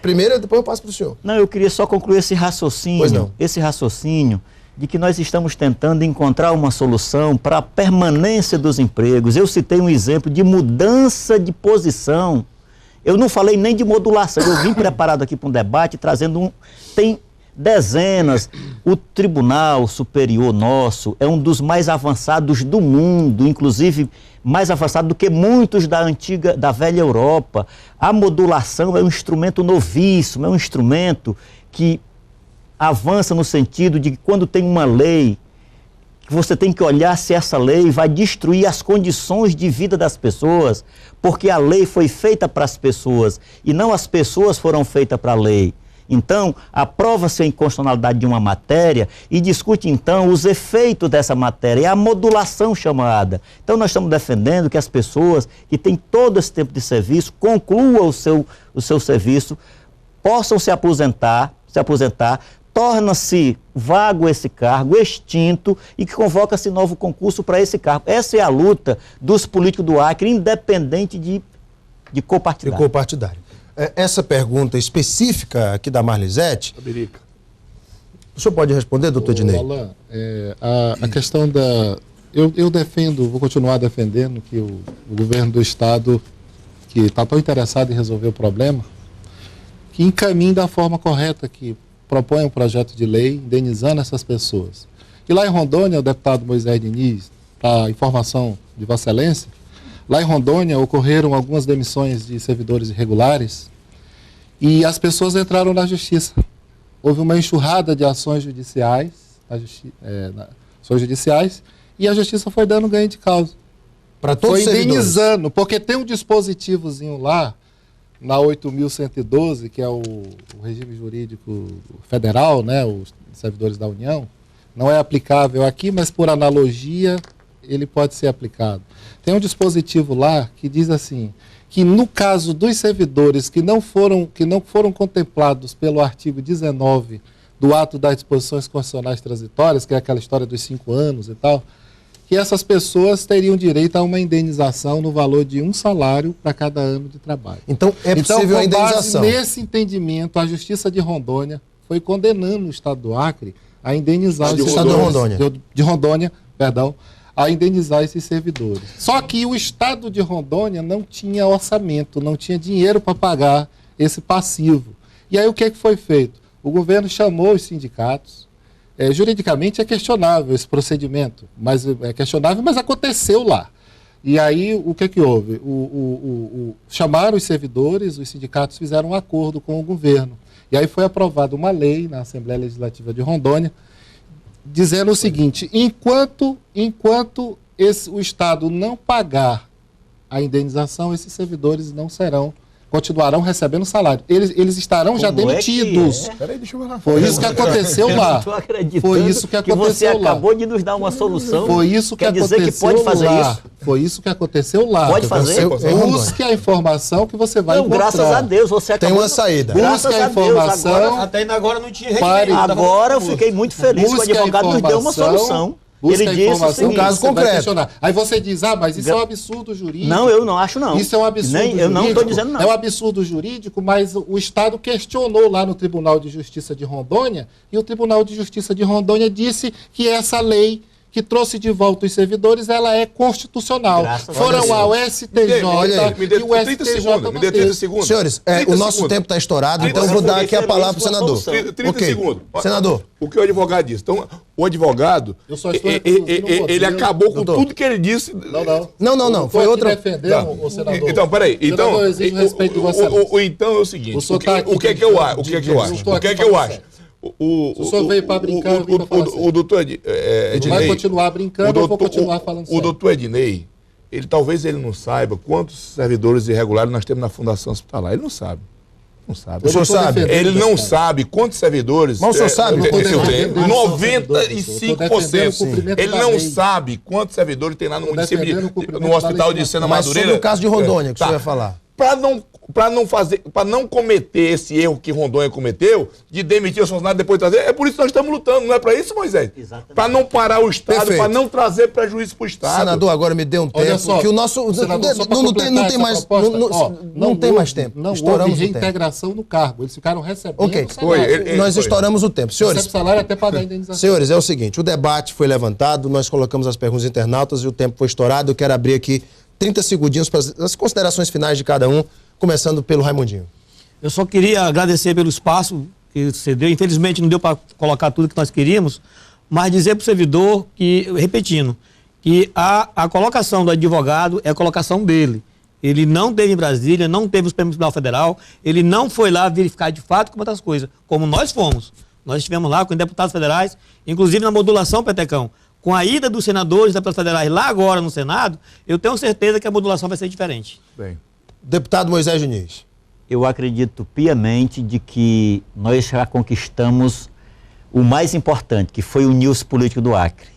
Primeiro, depois eu passo para o senhor. Não, eu queria só concluir esse raciocínio. Pois não. Esse raciocínio de que nós estamos tentando encontrar uma solução para a permanência dos empregos. Eu citei um exemplo de mudança de posição. Eu não falei nem de modulação. Eu vim preparado aqui para um debate, trazendo tem dezenas. O Tribunal Superior nosso é um dos mais avançados do mundo, inclusive mais avançado do que muitos da velha Europa. A modulação é um instrumento novíssimo, é um instrumento que avança no sentido de que quando tem uma lei, você tem que olhar se essa lei vai destruir as condições de vida das pessoas, porque a lei foi feita para as pessoas e não as pessoas foram feitas para a lei. Então, aprova-se a inconstitucionalidade de uma matéria e discute, então, os efeitos dessa matéria, é a modulação chamada. Então, nós estamos defendendo que as pessoas que têm todo esse tempo de serviço concluam o seu serviço, possam se aposentar, torna-se vago esse cargo, extinto, e que convoca-se novo concurso para esse cargo. Essa é a luta dos políticos do Acre, independente de copartidário. De copartidário. Essa pergunta específica aqui da Marlisete, o senhor pode responder, doutor Ednei? Alain, a questão da... Eu defendo, vou continuar defendendo que o governo do Estado, que está tão interessado em resolver o problema, que encaminhe da forma correta, que propõe um projeto de lei indenizando essas pessoas. E lá em Rondônia, o deputado Moisés Diniz, para informação de Vossa Excelência, lá em Rondônia ocorreram algumas demissões de servidores irregulares e as pessoas entraram na justiça. Houve uma enxurrada de ações judiciais, e a justiça foi dando ganho de causa. Para todos os servidores. Foi indenizando, porque tem um dispositivozinho lá, na 8.112, que é o regime jurídico federal, né, os servidores da União, não é aplicável aqui, mas por analogia ele pode ser aplicado. Tem um dispositivo lá que diz assim, que no caso dos servidores que não foram contemplados pelo artigo 19 do ato das disposições constitucionais transitórias, que é aquela história dos 5 anos e tal, que essas pessoas teriam direito a uma indenização no valor de 1 salário para cada ano de trabalho. Então, é possível a indenização. Nesse entendimento, a Justiça de Rondônia foi condenando o Estado do Acre a indenizar os servidores de Rondônia, a indenizar esses servidores. Só que o Estado de Rondônia não tinha orçamento, não tinha dinheiro para pagar esse passivo. E aí o que foi feito? O governo chamou os sindicatos. Juridicamente é questionável esse procedimento, mas é questionável, mas aconteceu lá. E aí o que houve? Chamaram os servidores, os sindicatos fizeram um acordo com o governo. E aí foi aprovada uma lei na Assembleia Legislativa de Rondônia, dizendo o seguinte, enquanto o Estado não pagar a indenização, esses servidores continuarão recebendo salário. Eles estarão já demitidos. Peraí, deixa eu ver. Foi isso que aconteceu lá. Foi isso que aconteceu lá. Você acabou de nos dar uma solução. Foi isso que aconteceu lá. Quer dizer que pode fazer isso? Foi isso que aconteceu lá. Pode fazer? Busque a informação que você vai encontrar. Graças a Deus, você acabou. Tem uma saída. Busque a informação. Até agora não tinha Agora eu fiquei muito feliz que o advogado nos deu uma solução. Busca ele disse o seguinte, um caso concreto. Aí você diz, mas isso é um absurdo jurídico. Não, eu não acho não. Isso é um absurdo jurídico. Eu não estou dizendo não. É um absurdo jurídico, mas o Estado questionou lá no Tribunal de Justiça de Rondônia e o Tribunal de Justiça de Rondônia disse que essa lei que trouxe de volta os servidores, ela é constitucional. Foram ao STJ e o STJ me dê 30 segundos. Senhores, o nosso tempo está estourado, então eu vou dar aqui a palavra para o senador. 30 segundos. Senador. O que o advogado disse? Então, o advogado, ele acabou com tudo que ele disse. Não. Foi outra. O senador. Então, peraí. Então é o seguinte. O que é que eu acho? O senhor veio para brincar, o doutor Ednei vai continuar brincando, eu vou continuar falando sério. O doutor Ednei, talvez ele não saiba quantos servidores irregulares nós temos na Fundação Hospitalar. Ele não sabe. O senhor sabe? Ele não sabe quantos servidores... Mas o senhor sabe? 95%. Ele não sabe quantos servidores tem lá no município, no hospital de Sena Madureira. Mas sobre o caso de Rondônia, que o senhor ia falar. para não cometer esse erro que Rondônia cometeu, de demitir os funcionários e depois trazer. É por isso que nós estamos lutando, não é para isso, Moisés? Para não parar o Estado, para não trazer prejuízo para o Estado. Senador, agora me dê um tempo, só, que o nosso... senador, não tem mais tempo. Não houve reintegração no cargo, eles ficaram recebendo nós estouramos o tempo. Senhores, salário até para dar indenização. Senhores, é o seguinte, o debate foi levantado, nós colocamos as perguntas internautas e o tempo foi estourado. Eu quero abrir aqui 30 segundinhos para as considerações finais de cada um, começando pelo Raimundinho. Eu só queria agradecer pelo espaço que você deu. Infelizmente não deu para colocar tudo que nós queríamos, mas dizer para o servidor que, repetindo, que a colocação do advogado é a colocação dele. Ele não teve em Brasília, não teve os prêmios do Tribunal Federal, ele não foi lá verificar de fato como outras coisas, como nós fomos. Nós estivemos lá com deputados federais, inclusive na modulação, Petecão, com a ida dos senadores e deputados federais lá agora no Senado, eu tenho certeza que a modulação vai ser diferente. Bem. Deputado Moisés Diniz. Eu acredito piamente de que nós já conquistamos o mais importante, que foi unir os políticos do Acre.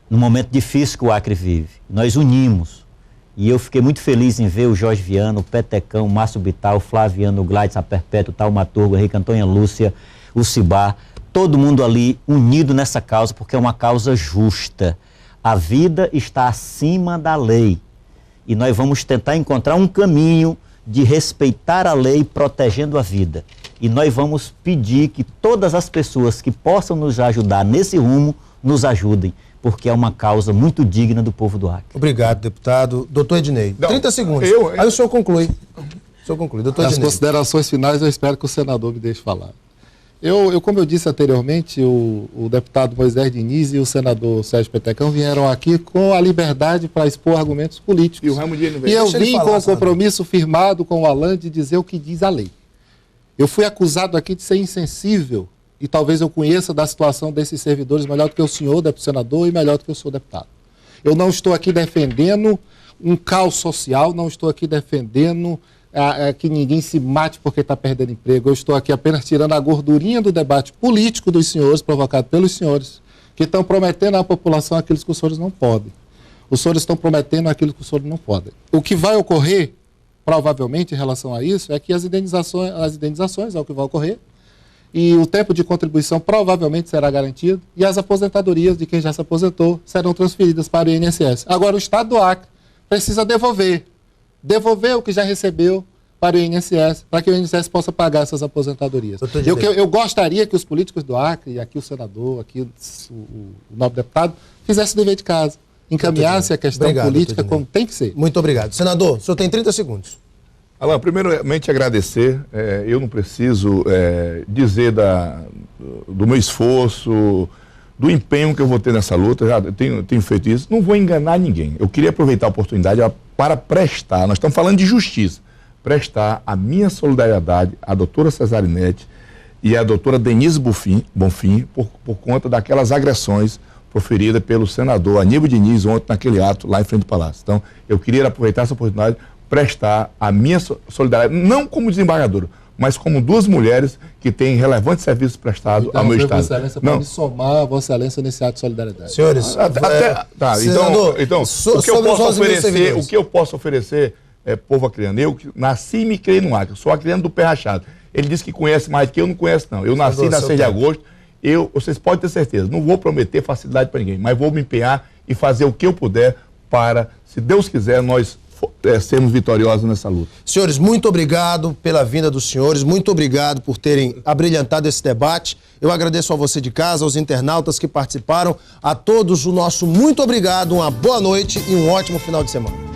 No momento difícil que o Acre vive, nós unimos. E eu fiquei muito feliz em ver o Jorge Viana, o Petecão, o Márcio Bital, o Flaviano, o Gladys, a Perpétua, o Taumaturgo, o Henrique Antônia Lúcia, o Cibá, todo mundo ali unido nessa causa, porque é uma causa justa. A vida está acima da lei. E nós vamos tentar encontrar um caminho de respeitar a lei protegendo a vida. E nós vamos pedir que todas as pessoas que possam nos ajudar nesse rumo, nos ajudem, porque é uma causa muito digna do povo do Acre. Obrigado, deputado. Doutor Ednei, 30 segundos. Aí o senhor conclui. Doutor As Ednei. considerações finais eu espero que o senador me deixe falar. Como eu disse anteriormente, o deputado Moisés Diniz e o senador Sérgio Petecão vieram aqui com a liberdade para expor argumentos políticos. E o Raimundinho não veio. E eu vim com o compromisso firmado com o Alan de dizer o que diz a lei. Eu fui acusado aqui de ser insensível e talvez eu conheça da situação desses servidores melhor do que o senhor, senador, e melhor do que o senhor, deputado. Eu não estou aqui defendendo um caos social, não estou aqui defendendo que ninguém se mate porque está perdendo emprego. Eu estou aqui apenas tirando a gordurinha do debate político dos senhores, provocado pelos senhores, que estão prometendo à população aquilo que os senhores não podem. Os senhores estão prometendo aquilo que os senhores não podem. O que vai ocorrer, provavelmente, em relação a isso, é que as indenizações é o que vai ocorrer, e o tempo de contribuição provavelmente será garantido, e as aposentadorias de quem já se aposentou serão transferidas para o INSS. Agora, o Estado do Acre precisa devolver o que já recebeu para o INSS, para que o INSS possa pagar essas aposentadorias. Eu gostaria que os políticos do Acre, e aqui o senador, aqui o nobre deputado, fizessem o dever de casa, encaminhassem a questão política como tem que ser. Muito obrigado. Senador, o senhor tem 30 segundos. Alan, primeiramente agradecer. Eu não preciso dizer do meu esforço, do empenho que eu vou ter nessa luta. Já tenho feito isso. Não vou enganar ninguém. Eu queria aproveitar a oportunidade para prestar, nós estamos falando de justiça, prestar a minha solidariedade à doutora Cesarinete e à doutora Denise Bonfim por conta daquelas agressões proferidas pelo senador Aníbal Diniz ontem naquele ato lá em frente do Palácio. Então, eu queria aproveitar essa oportunidade, prestar a minha solidariedade, não como desembargador, mas como duas mulheres que têm relevantes serviços prestados ao meu Estado. Vossa Excelência pode somar a Vossa Excelência nesse ato de solidariedade. Senhores, então o que eu posso oferecer povo acreano? Eu nasci e me criei no Acre, sou acreano do pé rachado. Ele disse que conhece mais que eu, não conheço não. Eu nasci na 6 de agosto, vocês podem ter certeza, não vou prometer facilidade para ninguém, mas vou me empenhar e fazer o que eu puder para, se Deus quiser, nós sermos vitoriosos nessa luta. Senhores, muito obrigado pela vinda dos senhores, muito obrigado por terem abrilhantado esse debate. Eu agradeço a você de casa, aos internautas que participaram, a todos o nosso muito obrigado, uma boa noite e um ótimo final de semana.